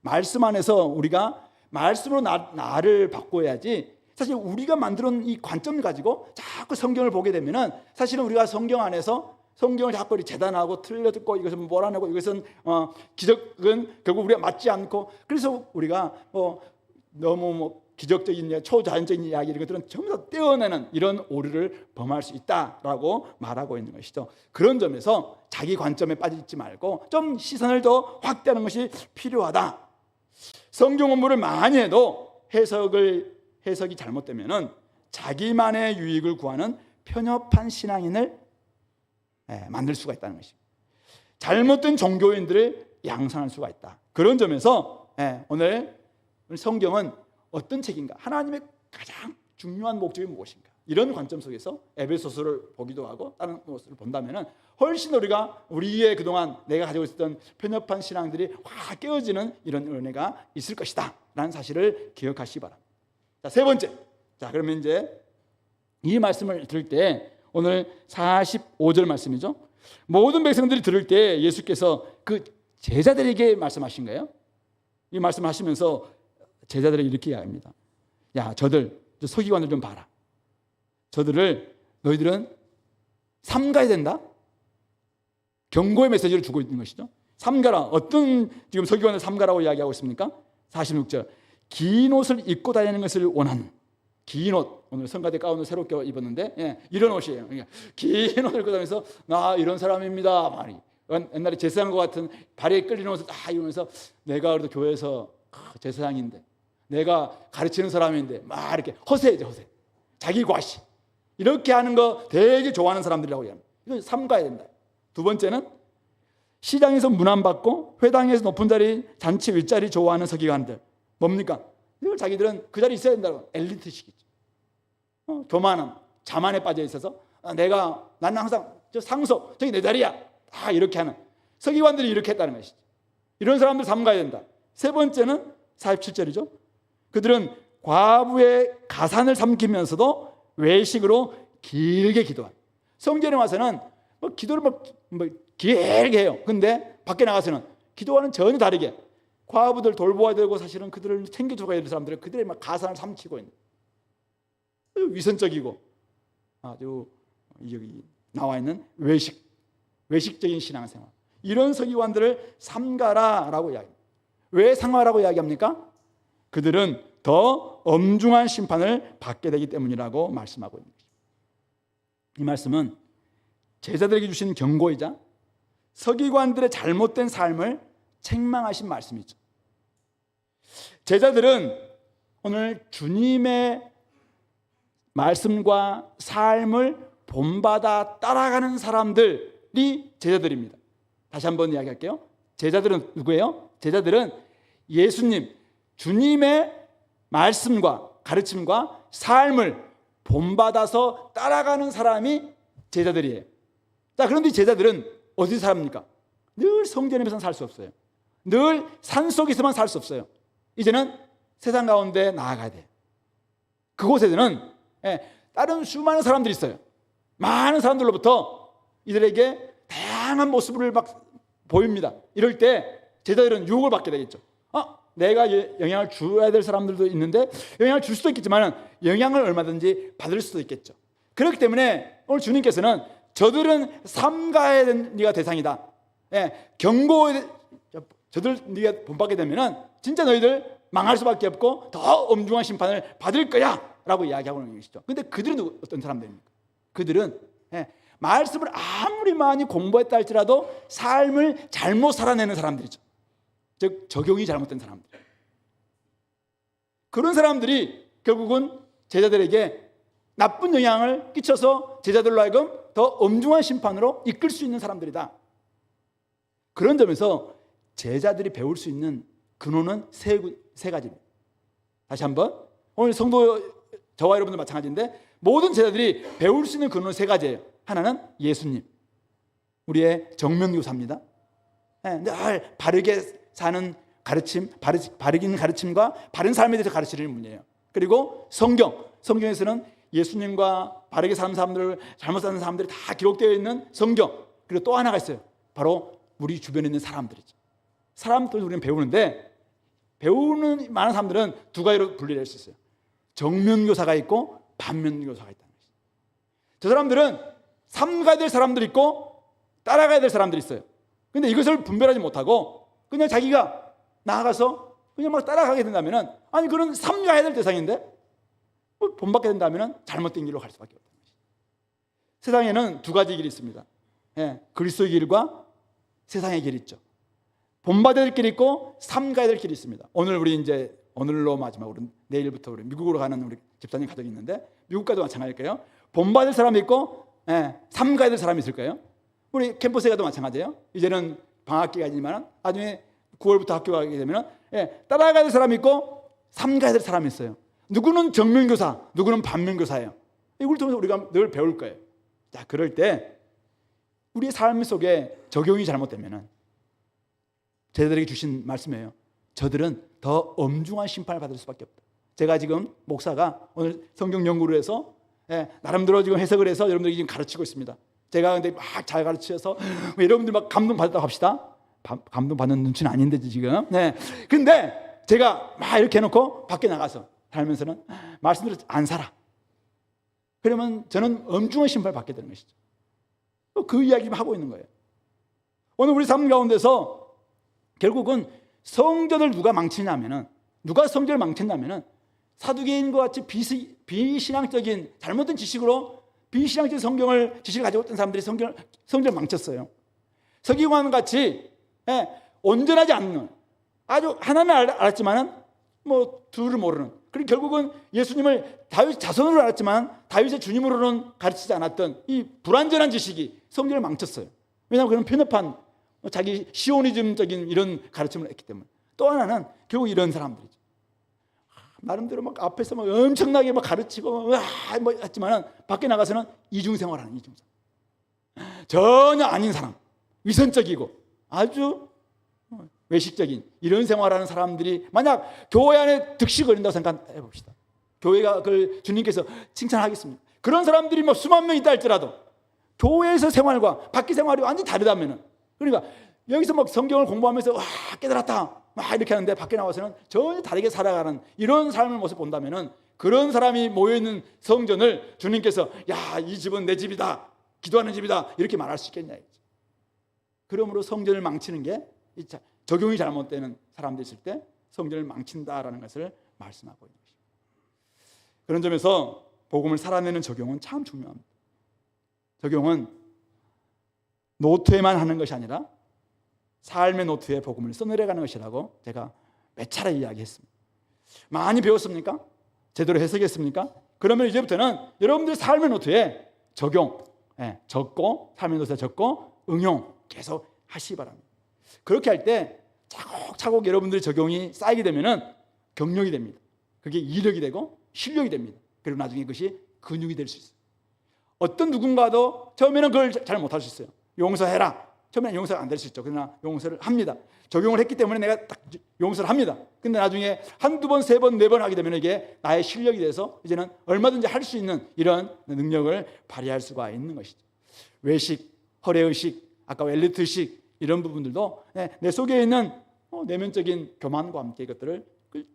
말씀 안에서 우리가 말씀으로 나를 바꿔야지, 사실 우리가 만들어 놓은 이 관점을 가지고 자꾸 성경을 보게 되면은 사실은 우리가 성경 안에서 성경을 자꾸 재단하고 틀려듣고 이것은 몰아내고 이것은 기적은 결국 우리가 맞지 않고, 그래서 우리가 너무 기적적인 초자연적인 이야기 이런 것들은 전부 다 떼어내는 이런 오류를 범할 수 있다라고 말하고 있는 것이죠. 그런 점에서 자기 관점에 빠지지 말고 좀 시선을 더 확대하는 것이 필요하다. 성경 공부를 많이 해도 해석이 잘못되면은 자기만의 유익을 구하는 편협한 신앙인을 만들 수가 있다는 것입니다. 잘못된 종교인들을 양산할 수가 있다. 그런 점에서 오늘 성경은 어떤 책인가? 하나님의 가장 중요한 목적이 무엇인가? 이런 관점 속에서 에베소서를 보기도 하고 다른 것을 본다면 훨씬 우리의 그동안 내가 가지고 있었던 편협한 신앙들이 확 깨어지는 이런 은혜가 있을 것이다 라는 사실을 기억하시기 바랍니다. 자, 세 번째. 자, 그러면 이제 이 말씀을 들을 때 오늘 45절 말씀이죠. 모든 백성들이 들을 때 예수께서 그 제자들에게 말씀하신 거예요. 이 말씀을 하시면서 제자들에게 이렇게 이야기합니다. 야, 저들 서기관들 좀 봐라. 저들을 너희들은 삼가야 된다. 경고의 메시지를 주고 있는 것이죠. 삼가라. 어떤 지금 서기관을 삼가라고 이야기하고 있습니까? 46절. 긴 옷을 입고 다니는 것을 원하는. 긴 옷. 오늘 성가대 가운을 새롭게 입었는데 이런 옷이에요. 그러니까 긴 옷을 입고 다니면서 나 이런 사람입니다. 말이. 옛날에 제사장과 같은 발에 끌리는 옷을 다 입으면서 내가 그래도 교회에서 제사장인데 내가 가르치는 사람인데 막 이렇게 허세죠. 허세. 자기 과시. 이렇게 하는 거 되게 좋아하는 사람들이라고 얘기합니다. 이거 삼가야 된다. 두 번째는 시장에서 문안받고 회당에서 높은 자리 잔치 윗자리 좋아하는 서기관들. 뭡니까? 이걸 자기들은 그 자리에 있어야 된다고. 엘리트식이죠. 교만함, 자만에 빠져 있어서 나는 항상 저 상속, 저기 내 자리야. 다 이렇게 하는 서기관들이 이렇게 했다는 것이죠. 이런 사람들 삼가야 된다. 세 번째는 47절이죠. 그들은 과부의 가산을 삼키면서도 외식으로 길게 기도한. 성전에 와서는 기도를 길게 해요. 근데 밖에 나가서는 기도와는 전혀 다르게 과부들 돌보아야 되고 사실은 그들을 챙겨줘야 될 사람들은 그들의 막 가산을 삼키고 있는 위선적이고 아주 여기 나와 있는 외식적인 신앙생활. 이런 서기관들을 삼가라라고 이야기합니다. 왜 삼가라고 이야기합니까? 그들은 더 엄중한 심판을 받게 되기 때문이라고 말씀하고 있는 것입니다. 이 말씀은 제자들에게 주신 경고이자 서기관들의 잘못된 삶을 책망하신 말씀이죠. 제자들은 오늘 주님의 말씀과 삶을 본받아 따라가는 사람들이 제자들입니다. 다시 한번 이야기할게요. 제자들은 누구예요? 제자들은 예수님, 주님의 말씀과 가르침과 삶을 본받아서 따라가는 사람이 제자들이에요. 자, 그런데 제자들은 어디서 삽니까? 늘 성전에서만 살 수 없어요. 늘 산속에서만 살 수 없어요. 이제는 세상 가운데 나아가야 돼요. 그곳에는 다른 수많은 사람들이 있어요. 많은 사람들로부터 이들에게 다양한 모습을 막 보입니다. 이럴 때 제자들은 유혹을 받게 되겠죠. 내가 영향을 줘야 될 사람들도 있는데 영향을 줄 수도 있겠지만 영향을 얼마든지 받을 수도 있겠죠. 그렇기 때문에 오늘 주님께서는 저들은 삼가야 되는 네가 대상이다. 경고에 저들 네가 본받게 되면은 진짜 너희들 망할 수밖에 없고 더 엄중한 심판을 받을 거야 라고 이야기하고 있는 것이죠. 근데 그들은 어떤 사람들입니까? 그들은 말씀을 아무리 많이 공부했다 할지라도 삶을 잘못 살아내는 사람들이죠. 즉 적용이 잘못된 사람들. 그런 사람들이 결국은 제자들에게 나쁜 영향을 끼쳐서 제자들로 하여금 더 엄중한 심판으로 이끌 수 있는 사람들이다. 그런 점에서 제자들이 배울 수 있는 근원은 세 가지입니다. 다시 한번 오늘 성도 저와 여러분들 마찬가지인데 모든 제자들이 배울 수 있는 근원은 세 가지예요. 하나는 예수님, 우리의 정면교사입니다. 늘 바르게 사는 가르침, 바르긴 가르침과 바른 삶에 대해서 가르치는 분이에요. 그리고 성경에서는 예수님과 바르게 사는 사람들, 잘못 사는 사람들이 다 기록되어 있는 성경. 그리고 또 하나가 있어요. 바로 우리 주변에 있는 사람들이죠. 사람들 우리는 배우는데 배우는 많은 사람들은 두 가지로 분리될 수 있어요. 정면교사가 있고 반면교사가 있다는 것이죠. 저 사람들은 삼가야 될 사람들이 있고 따라가야 될 사람들이 있어요. 근데 이것을 분별하지 못하고 그냥 자기가 나아가서 그냥 막 따라가게 된다면은 그런 삼가야 될 대상인데 본받게 된다면은 잘못된 길로 갈 수밖에 없다는 것이죠. 세상에는 두 가지 길이 있습니다. 그리스도의 길과 세상의 길이 있죠. 본받아야 될 길이 있고 삼가야 될 길이 있습니다. 오늘 우리 이제 오늘로 마지막으로 내일부터 우리 미국으로 가는 우리 집사님 가족이 있는데 미국과도 마찬가지일 거예요. 본받을 사람이 있고 삼가야 될 사람이 있을 거예요. 우리 캠퍼스에 가도 마찬가지예요. 이제는 방학 기간이지만 나중에 9월부터 학교 가게 되면 따라가야 될 사람이 있고 삼가야 될 사람이 있어요. 누구는 정면교사, 누구는 반면교사예요. 이걸 통해서 우리가 늘 배울 거예요. 자, 그럴 때 우리의 삶 속에 적용이 잘못되면은 저희들에게 주신 말씀이에요. 저들은 더 엄중한 심판을 받을 수밖에 없다. 제가 지금 목사가 오늘 성경 연구를 해서 나름대로 지금 해석을 해서 여러분들이 지금 가르치고 있습니다. 제가 근데 막 잘 가르쳐서 여러분들 막 감동 받았다고 합시다. 감동 받는 눈치는 아닌데 지금. 네. 근데 제가 막 이렇게 해놓고 밖에 나가서 살면서는 말씀대로 안 살아. 그러면 저는 엄중한 심판을 받게 되는 것이죠. 그 이야기를 하고 있는 거예요. 오늘 우리 삶 가운데서 결국은 성전을 누가 망치냐면은, 누가 성전을 망쳤냐면은 사두개인과 같이 비신앙적인 잘못된 지식으로 비신앙적인 지식을 가지고 있던 사람들이 성전을 망쳤어요. 서기관 같이 온전하지 않는, 아주 하나님을 알았지만은 뭐 둘을 모르는, 그리고 결국은 예수님을 다윗 자손으로 알았지만 다윗의 주님으로는 가르치지 않았던 이 불완전한 지식이 성전을 망쳤어요. 왜냐하면 그런 편협한 자기 시오니즘적인 이런 가르침을 했기 때문에. 또 하나는 결국 이런 사람들이죠. 나름대로 막 앞에서 막 엄청나게 막 가르치고 뭐 했지만은 밖에 나가서는 이중생활하는 이중생활. 전혀 아닌 사람, 위선적이고 아주 외식적인 이런 생활하는 사람들이 만약 교회 안에 득실거린다고 생각해 봅시다. 교회가 그걸 주님께서 칭찬하겠습니다. 그런 사람들이 뭐 수만 명 있다 할지라도 교회에서 생활과 밖의 생활이 완전히 다르다면은, 그러니까 여기서 막 성경을 공부하면서 와 깨달았다 막 이렇게 하는데 밖에 나와서는 전혀 다르게 살아가는 이런 삶의 모습 본다면은, 그런 사람이 모여있는 성전을 주님께서 야, 이 집은 내 집이다, 기도하는 집이다 이렇게 말할 수 있겠냐. 그러므로 성전을 망치는 게 적용이 잘못되는 사람들이 있을 때 성전을 망친다라는 것을 말씀하고 있는 것입니다. 그런 점에서 복음을 살아내는 적용은 참 중요합니다. 적용은 노트에만 하는 것이 아니라 삶의 노트에 복음을 써내려가는 것이라고 제가 몇 차례 이야기했습니다. 많이 배웠습니까? 제대로 해석했습니까? 그러면 이제부터는 여러분들 삶의 노트에 적고, 삶의 노트에 적고 응용 계속 하시기 바랍니다. 그렇게 할 때 차곡차곡 여러분들의 적용이 쌓이게 되면은 경력이 됩니다. 그게 이력이 되고 실력이 됩니다. 그리고 나중에 그것이 근육이 될 수 있어요. 어떤 누군가도 처음에는 그걸 잘 못할 수 있어요. 용서해라. 처음에는 용서가 안 될 수 있죠. 그러나 용서를 합니다. 적용을 했기 때문에 내가 딱 용서를 합니다. 근데 나중에 한두 번, 세 번, 네 번 하게 되면 이게 나의 실력이 돼서 이제는 얼마든지 할 수 있는 이런 능력을 발휘할 수가 있는 것이죠. 외식, 허례의식, 아까 엘리트식 이런 부분들도 내 속에 있는 내면적인 교만과 함께 이것들을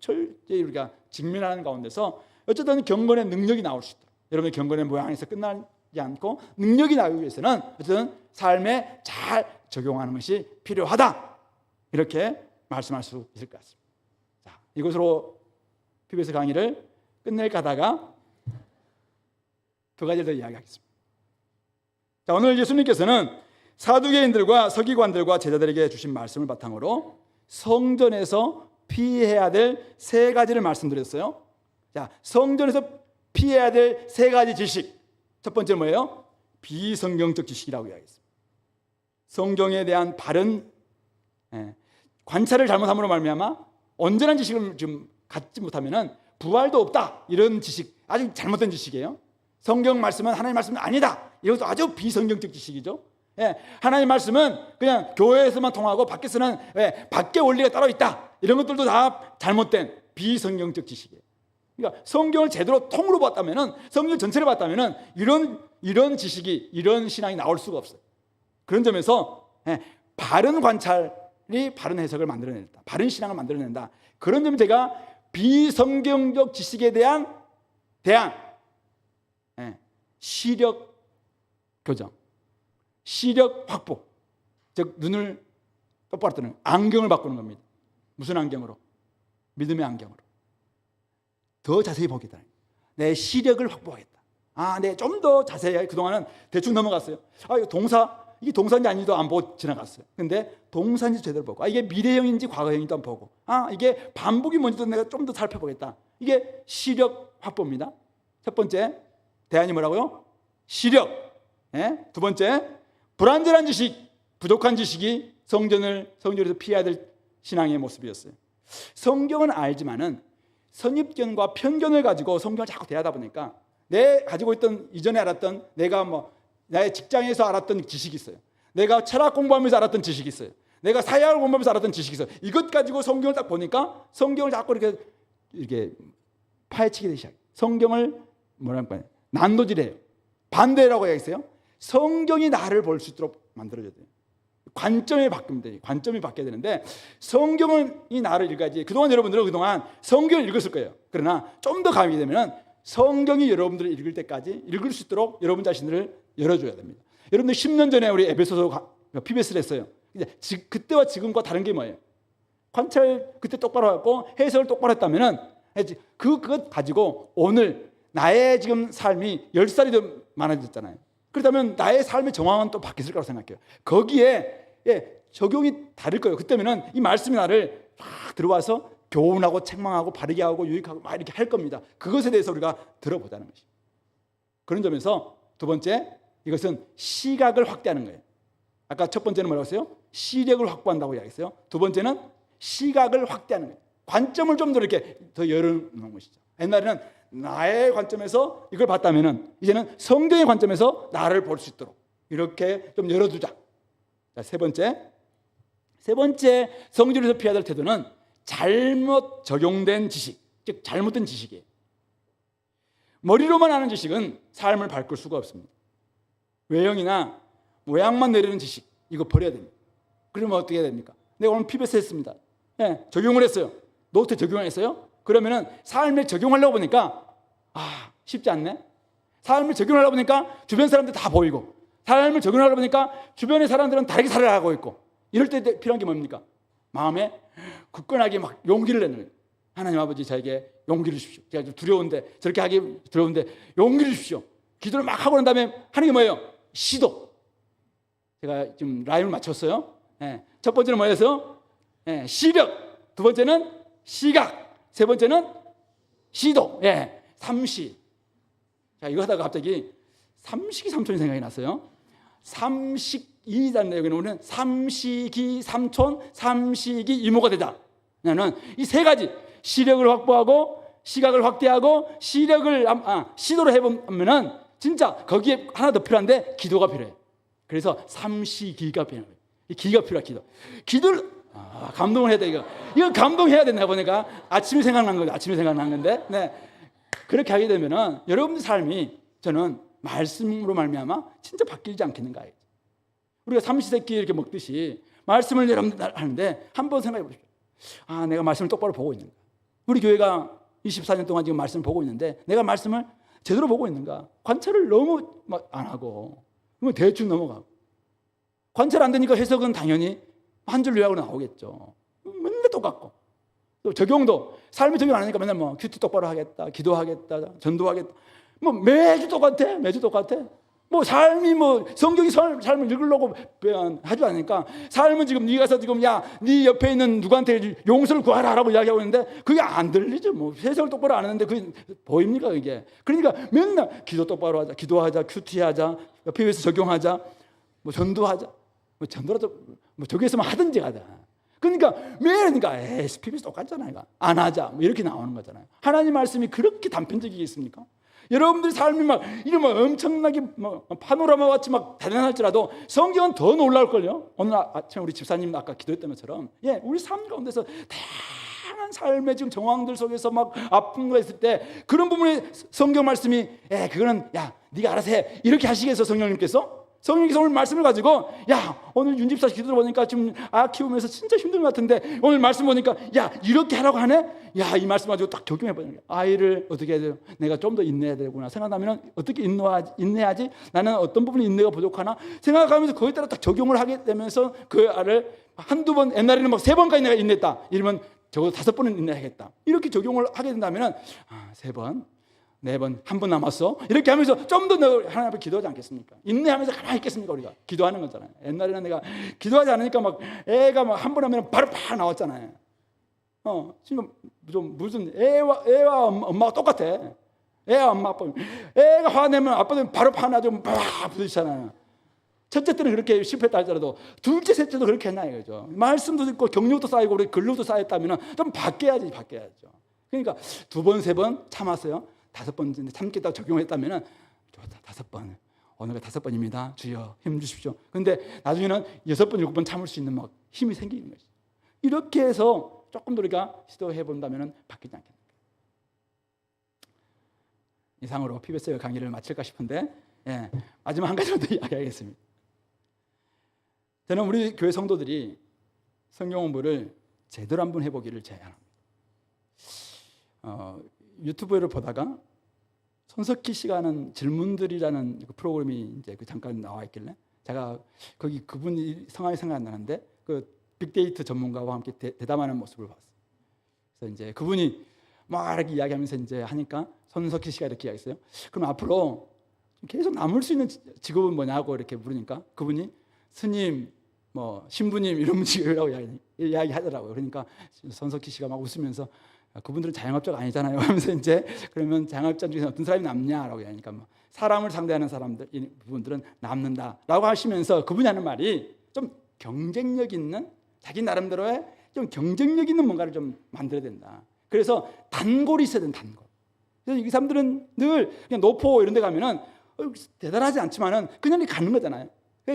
철저히 우리가 직면하는 가운데서 어쨌든 경건의 능력이 나올 수 있다. 여러분의 경건의 모양에서 끝나지 않고 능력이 나오기 위해서는 어쨌든 삶에 잘 적용하는 것이 필요하다. 이렇게 말씀할 수 있을 것 같습니다. 자, 이것으로 PBS 강의를 끝낼까 하다가 두 가지를 더 이야기하겠습니다. 자, 오늘 예수님께서는 사두개인들과 서기관들과 제자들에게 주신 말씀을 바탕으로 성전에서 피해야 될 세 가지를 말씀드렸어요. 자, 성전에서 피해야 될 세 가지 지식. 첫 번째는 뭐예요? 비성경적 지식이라고 이야기했습니다. 성경에 대한 바른 관찰을 잘못함으로 말미암아 온전한 지식을 좀 갖지 못하면은 부활도 없다. 이런 지식, 아주 잘못된 지식이에요. 성경 말씀은 하나님 말씀은 아니다. 이것도 아주 비성경적 지식이죠. 하나님 말씀은 그냥 교회에서만 통하고 밖에서는 밖에 원리가 따로 있다. 이런 것들도 다 잘못된 비성경적 지식이에요. 그러니까 성경을 제대로 통으로 봤다면은, 성경 전체를 봤다면은 이런 지식이, 이런 신앙이 나올 수가 없어요. 그런 점에서 바른 관찰이 바른 해석을 만들어낸다. 바른 신앙을 만들어낸다. 그런 점에 제가 비성경적 지식에 대한 시력 교정, 시력 확보, 즉 눈을 똑바로 뜨는 안경을 바꾸는 겁니다. 무슨 안경으로? 믿음의 안경으로. 더 자세히 보겠다. 내 시력을 확보하겠다. 네, 좀 더 자세히. 그동안은 대충 넘어갔어요. 이게 동사인지 아닌지도 안 보고 지나갔어요. 근데 동사인지 제대로 보고, 이게 미래형인지 과거형인지도 안 보고, 이게 반복이 뭔지도 내가 좀 더 살펴보겠다. 이게 시력 확보입니다. 첫 번째, 대안이 뭐라고요? 시력. 두 번째, 불완전한 지식, 부족한 지식이 성전에서 피해야 될 신앙의 모습이었어요. 성경은 알지만은 선입견과 편견을 가지고 성경을 자꾸 대하다 보니까 내 가지고 있던 이전에 알았던 내가 나의 직장에서 알았던 지식이 있어요. 내가 철학 공부하면서 알았던 지식이 있어요. 내가 사회학을 공부하면서 알았던 지식이 있어요. 이것 가지고 성경을 딱 보니까 성경을 자꾸 이렇게 파헤치게 되기 시작해요. 성경을 뭐랄까요? 난도질해요. 반대라고 이야기했어요. 성경이 나를 볼 수 있도록 만들어줘야 돼요. 관점이 바뀌면 돼요. 관점이 바뀌어야 되는데 성경이 나를 읽어야지. 그동안 여러분들은 그동안 성경을 읽었을 거예요. 그러나 좀 더 가게 되면 성경이 여러분들을 읽을 때까지 읽을 수 있도록 여러분 자신을 열어줘야 됩니다. 여러분들 10년 전에 우리 에베소서 PBS를 했어요. 그때와 지금과 다른 게 뭐예요? 관찰 그때 똑바로 하고 해석을 똑바로 했다면 그것 가지고 오늘 나의 지금 삶이 10살이 더 많아졌잖아요. 그렇다면 나의 삶의 정황은 또 바뀌었을 거라고 생각해요. 거기에 적용이 다를 거예요. 그때면은 이 말씀이 나를 막 들어와서 교훈하고 책망하고 바르게 하고 유익하고 막 이렇게 할 겁니다. 그것에 대해서 우리가 들어보자는 것이죠. 그런 점에서 두 번째, 이것은 시각을 확대하는 거예요. 아까 첫 번째는 뭐라고 했어요? 시력을 확보한다고 이야기했어요. 두 번째는 시각을 확대하는 거예요. 관점을 좀 더 이렇게 더 열어놓는 것이죠. 옛날에는 나의 관점에서 이걸 봤다면은 이제는 성경의 관점에서 나를 볼 수 있도록 이렇게 좀 열어두자. 자, 세 번째 성경에서 피해야 될 태도는 잘못 적용된 지식, 즉 잘못된 지식이에요. 머리로만 아는 지식은 삶을 바꿀 수가 없습니다. 외형이나 모양만 내리는 지식, 이거 버려야 됩니다. 그러면 어떻게 해야 됩니까? 내가 오늘 PBS 했습니다. 적용을 했어요. 노트 적용을 했어요. 그러면은 삶에 적용하려고 보니까 쉽지 않네. 삶을 적용하려고 보니까 주변 사람들 다 보이고, 삶을 적용하려고 보니까 주변의 사람들은 다르게 살아가고 있고, 이럴 때 필요한 게 뭡니까? 마음에 굳건하게 막 용기를 내는 거예요. 하나님 아버지 저에게 용기를 주십시오. 제가 좀 두려운데, 저렇게 하기 두려운데 용기를 주십시오. 기도를 막 하고 난 다음에 하는 게 뭐예요? 시도. 제가 지금 라임을 맞췄어요. 첫 번째는 뭐였어요? 시력. 두 번째는 시각. 세 번째는 시도. 삼시. 자, 이거 하다가 갑자기 삼식이 삼촌이 생각이 났어요. 삼식이라는 여기는 삼식이 삼촌, 삼식이 이모가 되자. 나는 이 세 가지 시력을 확보하고 시각을 확대하고 시도를 해보면은 진짜 거기에 하나 더 필요한데 기도가 필요해요. 그래서 삼시기가 필요해요. 이 기가 필요해. 기도를 감동을 해야 돼. 이거 감동해야 된다 보니까 아침에 생각난 거죠. 아침에 생각난 건데, 그렇게 하게 되면은 여러분의 삶이 저는 말씀으로 말미암아 진짜 바뀌지 않겠는가. 우리가 삼시세끼 이렇게 먹듯이 말씀을 여러분들 하는데 한번 생각해 보십시오. 내가 말씀을 똑바로 보고 있는가? 우리 교회가 24년 동안 지금 말씀을 보고 있는데 내가 말씀을 제대로 보고 있는가? 관찰을 너무 안 하고 대충 넘어가고, 관찰 안 되니까 해석은 당연히 한 줄 요약으로 나오겠죠. 맨날 똑같고, 또 적용도 삶에 적용 안 하니까 맨날 큐티 똑바로 하겠다, 기도하겠다, 전도하겠다, 매주 똑같아. 삶이 성경이 삶을 읽으려고 하지 않으니까 삶은 지금 네가 가서 지금 네 옆에 있는 누구한테 용서를 구하라라고 이야기하고 있는데 그게 안 들리죠. 해석을 똑바로 안 하는데 그게 보입니까 그게? 그러니까 맨날 기도 똑바로 하자, 기도하자, 큐티하자, 옆에 위해서 적용하자, 전도하자, 전도라도 저기 있으면 하든지 하자. 그러니까 SPBS 똑같잖아요. 안 하자 이렇게 나오는 거잖아요. 하나님 말씀이 그렇게 단편적이겠습니까? 여러분들 삶이 이러면 엄청나게 파노라마 같이 대단할지라도 성경은 더 놀라울걸요. 오늘 아침에 우리 집사님 아까 기도했던 것처럼 우리 삶 가운데서 다양한 삶의 지금 정황들 속에서 아픈 거 있을 때 그런 부분에 성경 말씀이 그거는 네가 알아서 해 이렇게 하시겠어. 성령님께서 오늘 말씀을 가지고 오늘 윤 집사 기도를 보니까 지금 키우면서 진짜 힘든 것 같은데 오늘 말씀 보니까 이렇게 하라고 하네. 이 말씀 가지고 딱 적용해보는 거야. 아이를 어떻게 해야 돼요? 내가 좀 더 인내해야 되구나 생각하면 어떻게 인내하지? 나는 어떤 부분에 인내가 부족하나 생각하면서 거기에 따라 딱 적용을 하게 되면서 그 아이를 한두 번, 옛날에는 3번까지 내가 인내했다 이러면 적어도 5번은 인내하겠다 이렇게 적용을 하게 된다면 3번, 4번, 한 번 남았어 이렇게 하면서 좀 더 하나님 앞에 기도하지 않겠습니까? 인내하면서 가만히 있겠습니까? 우리가 기도하는 거잖아요. 옛날에는 내가 기도하지 않으니까 애가 한 번 하면 바로 팍 나왔잖아요. 지금 무슨 애와 엄마가 똑같아. 애와 엄마 아빠, 애가 화내면 아빠는 바로 화나죠. 팍 부딪히잖아요. 첫째 때는 그렇게 실패했다 할지라도 둘째, 셋째도 그렇게 했나 이거죠. 말씀도 듣고 경력도 쌓이고 우리 근로도 쌓였다면 좀 바뀌어야죠. 그러니까 2번, 3번 참았어요. 5번 참겠다고 적용했다면은 좋다. 5번. 오늘가 5번입니다. 주여 힘 주십시오. 근데 나중에는 6번, 7번 참을 수 있는 막 힘이 생기는 거죠. 이렇게 해서 조금 더 우리가 시도해 본다면은 바뀌지 않겠는가. 이상으로 PBS 강의를 마칠까 싶은데 마지막 한 가지만 더 이야기하겠습니다. 저는 우리 교회 성도들이 성경 공부를 제대로 한번 해보기를 제안합니다. 유튜브를 보다가 손석희 씨가 하는 질문들이라는 그 프로그램이 이제 잠깐 나와 있길래 제가 거기 그분이 성함이 생각 안 나는데 그 빅데이터 전문가와 함께 대담하는 모습을 봤어요. 그래서 이제 그분이 막 이렇게 이야기하면서 이제 하니까 손석희 씨가 이렇게 이야기했어요. 그럼 앞으로 계속 남을 수 있는 직업은 뭐냐고 이렇게 물으니까 그분이 스님, 뭐 신부님 이런 직업이라고 이야기하더라고요. 그러니까 손석희 씨가 막 웃으면서 그분들은 자영업자가 아니잖아요 하면서 이제 그러면 자영업자 중에서 어떤 사람이 남냐라고 하니까 뭐 사람을 상대하는 사람들 이 부분들은 남는다라고 하시면서 그분이 하는 말이 좀 경쟁력 있는 자기 나름대로의 좀 경쟁력 있는 뭔가를 좀 만들어야 된다. 그래서 단골이 있어야 된다. 단골. 그래서 이 사람들은 늘 그냥 노포 이런 데 가면은 대단하지 않지만은 그냥 가는 거잖아요.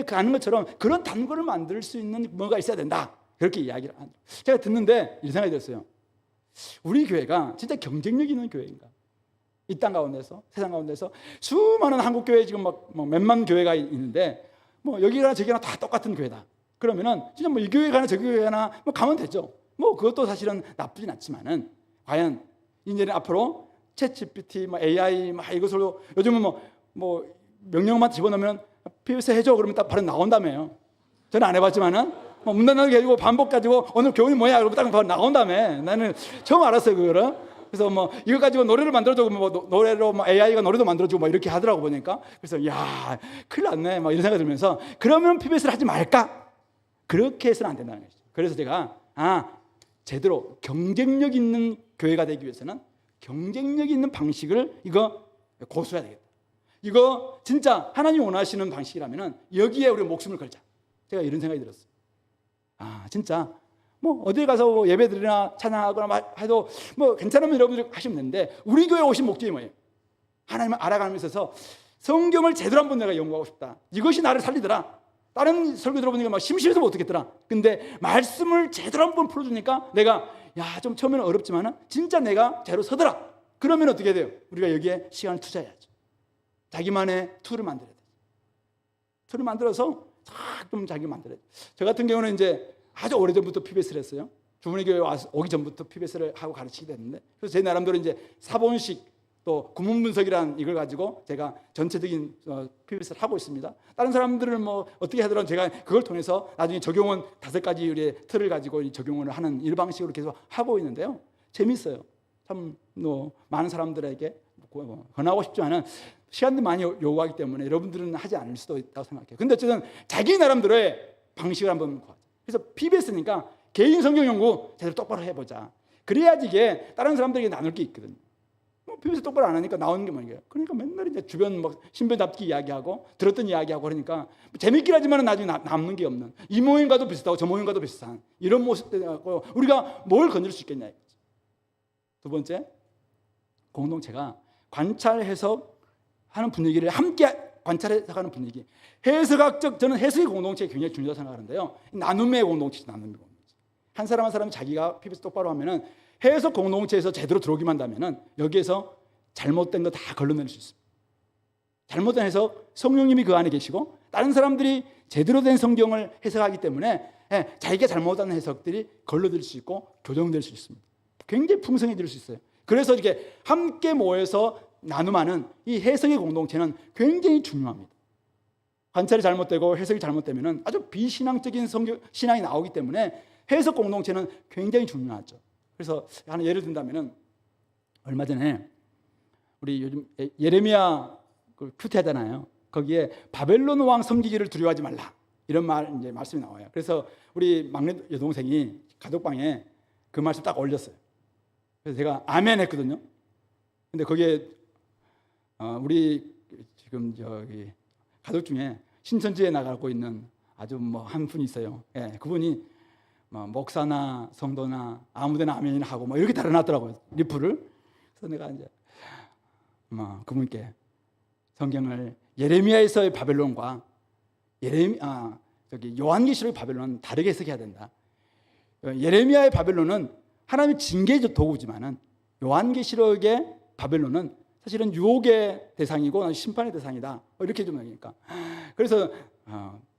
가는 것처럼 그런 단골을 만들 수 있는 뭔가 있어야 된다. 그렇게 이야기를 하죠. 제가 듣는데 이런 생각이 들었어요. 우리 교회가 진짜 경쟁력 있는 교회인가? 이 땅 가운데서, 세상 가운데서 수많은 한국 교회 지금 막 몇만 교회가 있는데 뭐 여기나 저기나 다 똑같은 교회다. 그러면은 진짜 뭐 이 교회 가나 저 교회 가나 뭐 가면 되죠. 뭐 그것도 사실은 나쁘진 않지만은 과연 이제는 앞으로 챗GPT, 뭐 AI, 막 이것으로 요즘은 뭐 명령만 집어넣으면 PBS 해줘 그러면 딱 바로 나온다며요. 저는 안 해봤지만은 뭐 문단하게 해주고 반복 가지고 오늘 교훈이 뭐야 그러면 딱 바로 나온다며. 나는 처음 알았어요 그거를. 그래서 뭐 이거 가지고 노래를 만들어주고 뭐 노래로 뭐 AI가 노래도 만들어주고 뭐 이렇게 하더라고 보니까. 그래서 야 큰일 났네 막 이런 생각 들면서 그러면 PBS를 하지 말까? 그렇게 해서는 안 된다는 거죠. 그래서 제가 제대로 경쟁력 있는 교회가 되기 위해서는 경쟁력 있는 방식을 이거 고수해야 되겠다. 이거 진짜 하나님 원하시는 방식이라면 여기에 우리 목숨을 걸자. 제가 이런 생각이 들었어요. 진짜 뭐 어디 가서 뭐 예배드리나 찬양하거나 해도 뭐 괜찮으면 여러분들 하시면 되는데 우리 교회 오신 목적이 뭐예요? 하나님을 알아가면서 있어서 성경을 제대로 한번 내가 연구하고 싶다. 이것이 나를 살리더라. 다른 설교 들어보니까 막 심심해서 못 듣겠더라. 근데 말씀을 제대로 한번 풀어주니까 내가 좀 처음에는 어렵지만은 진짜 내가 제대로 서더라. 그러면 어떻게 돼요? 우리가 여기에 시간을 투자해야죠. 자기만의 툴을 만들어야 돼요. 툴을 만들어서 좀 자기 만들어야 돼요. 저 같은 경우는 이제 아주 오래전부터 PBS를 했어요. 주문의 교회 오기 전부터 PBS를 하고 가르치게 됐는데 그래서 제 나름대로 이제 사본식 또 구문 분석이라는 이걸 가지고 제가 전체적인 PBS를 하고 있습니다. 다른 사람들은 뭐 어떻게 하더라도 제가 그걸 통해서 나중에 적용은 5가지 우리의 틀을 가지고 적용을 하는 이 방식으로 계속 하고 있는데요. 재밌어요. 참 많은 사람들에게 권하고 싶지만은 시간도 많이 요구하기 때문에 여러분들은 하지 않을 수도 있다고 생각해요. 근데 어쨌든 자기 나름대로의 방식을 한번 구하자. 그래서 PBS니까 개인 성경 연구 제대로 똑바로 해보자. 그래야지 이게 다른 사람들에게 나눌 게 있거든요. PBS 똑바로 안 하니까 나오는 게 뭐예요? 그러니까 맨날 이제 주변 막 신변 잡기 이야기하고 들었던 이야기하고 그러니까 재밌긴 하지만 나중에 남는 게 없는 이 모임과도 비슷하고 저 모임과도 비슷한 이런 모습들하고 우리가 뭘 건질 수 있겠냐 이거죠. 두 번째, 공동체가 관찰 해석하는 분위기를 함께 관찰 해석하는 분위기. 해석학적 저는 해석의 공동체가 굉장히 중요하다고 생각하는데요. 나눔의 공동체죠. 나눔의 공동체. 한 사람 한 사람이 자기가 PBS 똑바로 하면은 해석 공동체에서 제대로 들어오기만 한다면은 여기에서 잘못된 거 다 걸러낼 수 있습니다. 잘못된 해석 성령님이 그 안에 계시고 다른 사람들이 제대로 된 성경을 해석하기 때문에 자기가 잘못한 해석들이 걸러들 수 있고 교정될 수 있습니다. 굉장히 풍성해질 수 있어요. 그래서 이렇게 함께 모여서 나눔하는 이 해석의 공동체는 굉장히 중요합니다. 관찰이 잘못되고 해석이 잘못되면 아주 비신앙적인 신앙이 나오기 때문에 해석 공동체는 굉장히 중요하죠. 그래서 하나 예를 든다면 얼마 전에 우리 요즘 예레미야 큐티하잖아요. 거기에 바벨론 왕 섬기기를 두려워하지 말라 이런 이제 말씀이 나와요. 그래서 우리 막내 여동생이 가족방에 그 말씀 딱 올렸어요. 그래서 제가 아멘 했거든요. 근데 거기에 우리 지금 저기 가족 중에 신천지에 나가고 있는 아주 한 분이 있어요. 그분이 뭐 목사나 성도나 아무데나 아멘이나 하고 뭐 이렇게 달아놨더라고요, 리플을. 그래서 내가 이제 그분께 성경을 예레미야에서의 바벨론과 요한계시록의 바벨론은 다르게 해석해야 된다. 예레미야의 바벨론은 하나님의 징계의 도구지만은 요한계시록의 바벨론은 사실은 유혹의 대상이고 심판의 대상이다. 이렇게 좀 하니까. 그래서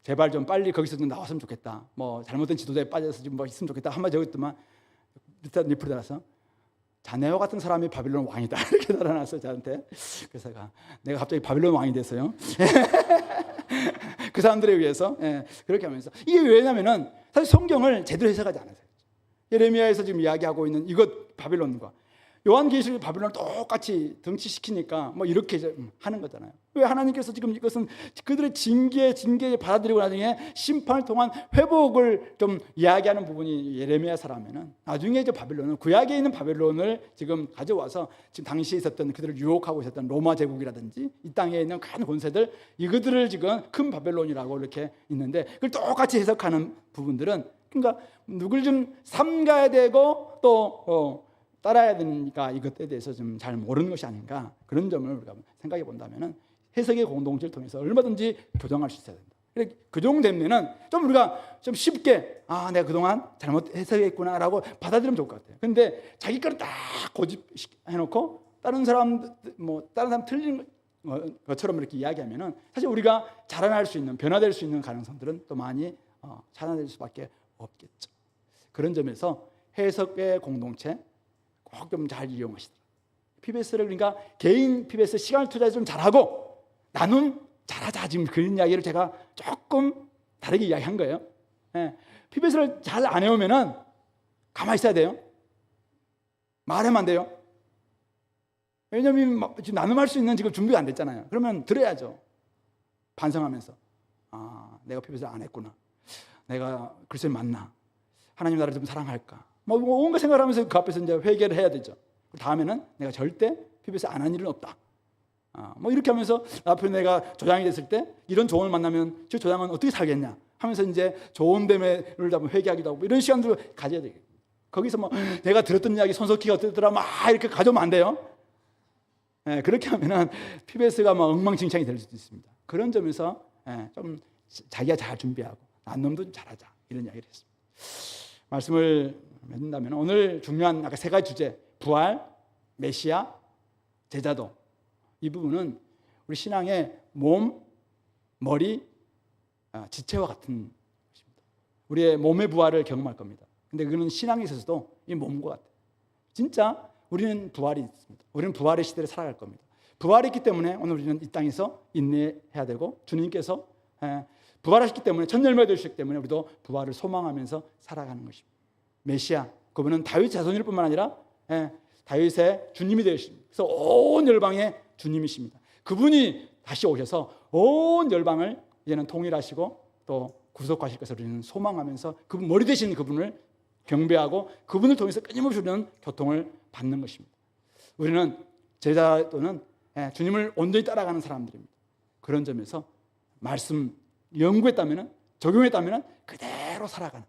제발 좀 빨리 거기서 좀 나왔으면 좋겠다. 뭐 잘못된 지도자에 빠져서 좀 뭐 있으면 좋겠다. 한마디 적었더만 밑에 리플에 달아서 자네와 같은 사람이 바빌론 왕이다. 이렇게 달아놨어요, 저한테. 그래서 내가 갑자기 바빌론 왕이 됐어요. 그 사람들에 의해서 그렇게 하면서 이게 왜냐면은 사실 성경을 제대로 해석하지 않아서 예레미야에서 지금 이야기하고 있는 이것 바빌론과 요한계시록 바빌론을 똑같이 등치시키니까 뭐 이렇게 하는 거잖아요. 왜 하나님께서 지금 이것은 그들의 징계 받아들이고 나중에 심판을 통한 회복을 좀 이야기하는 부분이 예레미야서라면은 나중에 이제 바빌론은 구약에 있는 바빌론을 지금 가져와서 지금 당시에 있었던 그들을 유혹하고 있었던 로마 제국이라든지 이 땅에 있는 큰 권세들 이것들을 지금 큰 바벨론이라고 이렇게 있는데 그걸 똑같이 해석하는 부분들은 그러니까 누굴 좀 삼가야 되고 또 따라야 되니까 이것에 대해서 좀 잘 모르는 것이 아닌가 그런 점을 우리가 생각해 본다면은 해석의 공동체를 통해서 얼마든지 교정할 수 있어야 된다. 교정되면은 좀 우리가 좀 쉽게 내가 그동안 잘못 해석했구나라고 받아들이면 좋을 것 같아요. 근데 자기 거를 딱 고집해놓고 다른 사람 틀린 것처럼 이렇게 이야기하면은 사실 우리가 자라날 수 있는 변화될 수 있는 가능성들은 또 많이 자라날 수밖에 없겠죠. 그런 점에서 해석의 공동체 꼭 좀 잘 이용하시더라. PBS를 그러니까 개인 PBS 시간을 투자해서 좀 잘하고 나눔 잘하자 지금 그런 이야기를 제가 조금 다르게 이야기한 거예요. PBS를 잘 안 해오면은 가만히 있어야 돼요. 말하면 안 돼요. 왜냐하면 지금 나눔할 수 있는 지금 준비가 안 됐잖아요. 그러면 들어야죠. 반성하면서 내가 PBS를 안 했구나. 내가 글쎄 맞나. 하나님 나를 좀 사랑할까. 뭐 온갖 생각을 하면서 그 앞에서 이제 회개를 해야 되죠. 다음에는 내가 절대 PBS 안 한 일은 없다. 뭐 이렇게 하면서 앞으로 내가 조장이 됐을 때 이런 조언을 만나면 저 조장은 어떻게 살겠냐 하면서 이제 좋은 데를 한번 회개하기도 하고 이런 시간들을 가져야 되겠죠. 거기서 뭐 내가 들었던 이야기 손석희가 어떻더라 막 이렇게 가져오면 안 돼요. 그렇게 하면은 PBS가 막 엉망진창이 될 수도 있습니다. 그런 점에서 좀 자기가 잘 준비하고 나눔도 좀 잘하자 이런 이야기를 했습니다. 말씀을 맺는다면 오늘 중요한 아까 세 가지 주제 부활, 메시아, 제자도 이 부분은 우리 신앙의 몸, 머리, 지체와 같은 것입니다. 우리의 몸의 부활을 경험할 겁니다. 근데 그는 신앙에 있어서도 이 몸과 같아요. 진짜 우리는 부활이 있습니다. 우리는 부활의 시대를 살아갈 겁니다. 부활이 있기 때문에 오늘 우리는 이 땅에서 인내해야 되고 주님께서 부활하셨기 때문에 첫 열매 되셨기 때문에 우리도 부활을 소망하면서 살아가는 것입니다. 메시아, 그분은 다윗 자손일 뿐만 아니라 다윗의 주님이 되십니다. 그래서 온 열방의 주님이십니다. 그분이 다시 오셔서 온 열방을 이제는 통일하시고 또 구속하실 것을 우리는 소망하면서 그분 머리 되신 그분을 경배하고 그분을 통해서 끊임없이 우리는 교통을 받는 것입니다. 우리는 제자 또는 주님을 온전히 따라가는 사람들입니다. 그런 점에서 말씀 연구했다면 적용했다면 그대로 살아가는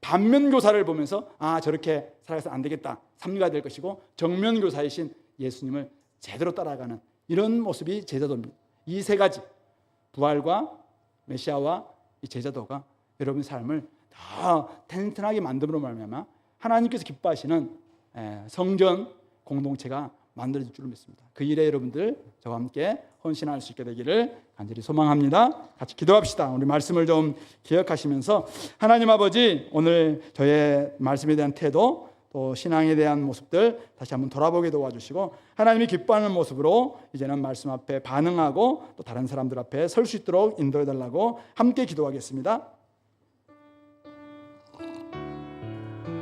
반면교사를 보면서 저렇게 살아가서 안 되겠다 삼류가 될 것이고 정면교사이신 예수님을 제대로 따라가는 이런 모습이 제자도입니다. 이 세 가지 부활과 메시아와 이 제자도가 여러분의 삶을 더 튼튼하게 만듦으로 말미암아 하나님께서 기뻐하시는 성전 공동체가 만들어질 줄 믿습니다. 그 일에 여러분들 저와 함께 헌신할 수 있게 되기를 간절히 소망합니다. 같이 기도합시다. 우리 말씀을 좀 기억하시면서 하나님 아버지 오늘 저의 말씀에 대한 태도 또 신앙에 대한 모습들 다시 한번 돌아보게 도와주시고 하나님이 기뻐하는 모습으로 이제는 말씀 앞에 반응하고 또 다른 사람들 앞에 설 수 있도록 인도해 달라고 함께 기도하겠습니다.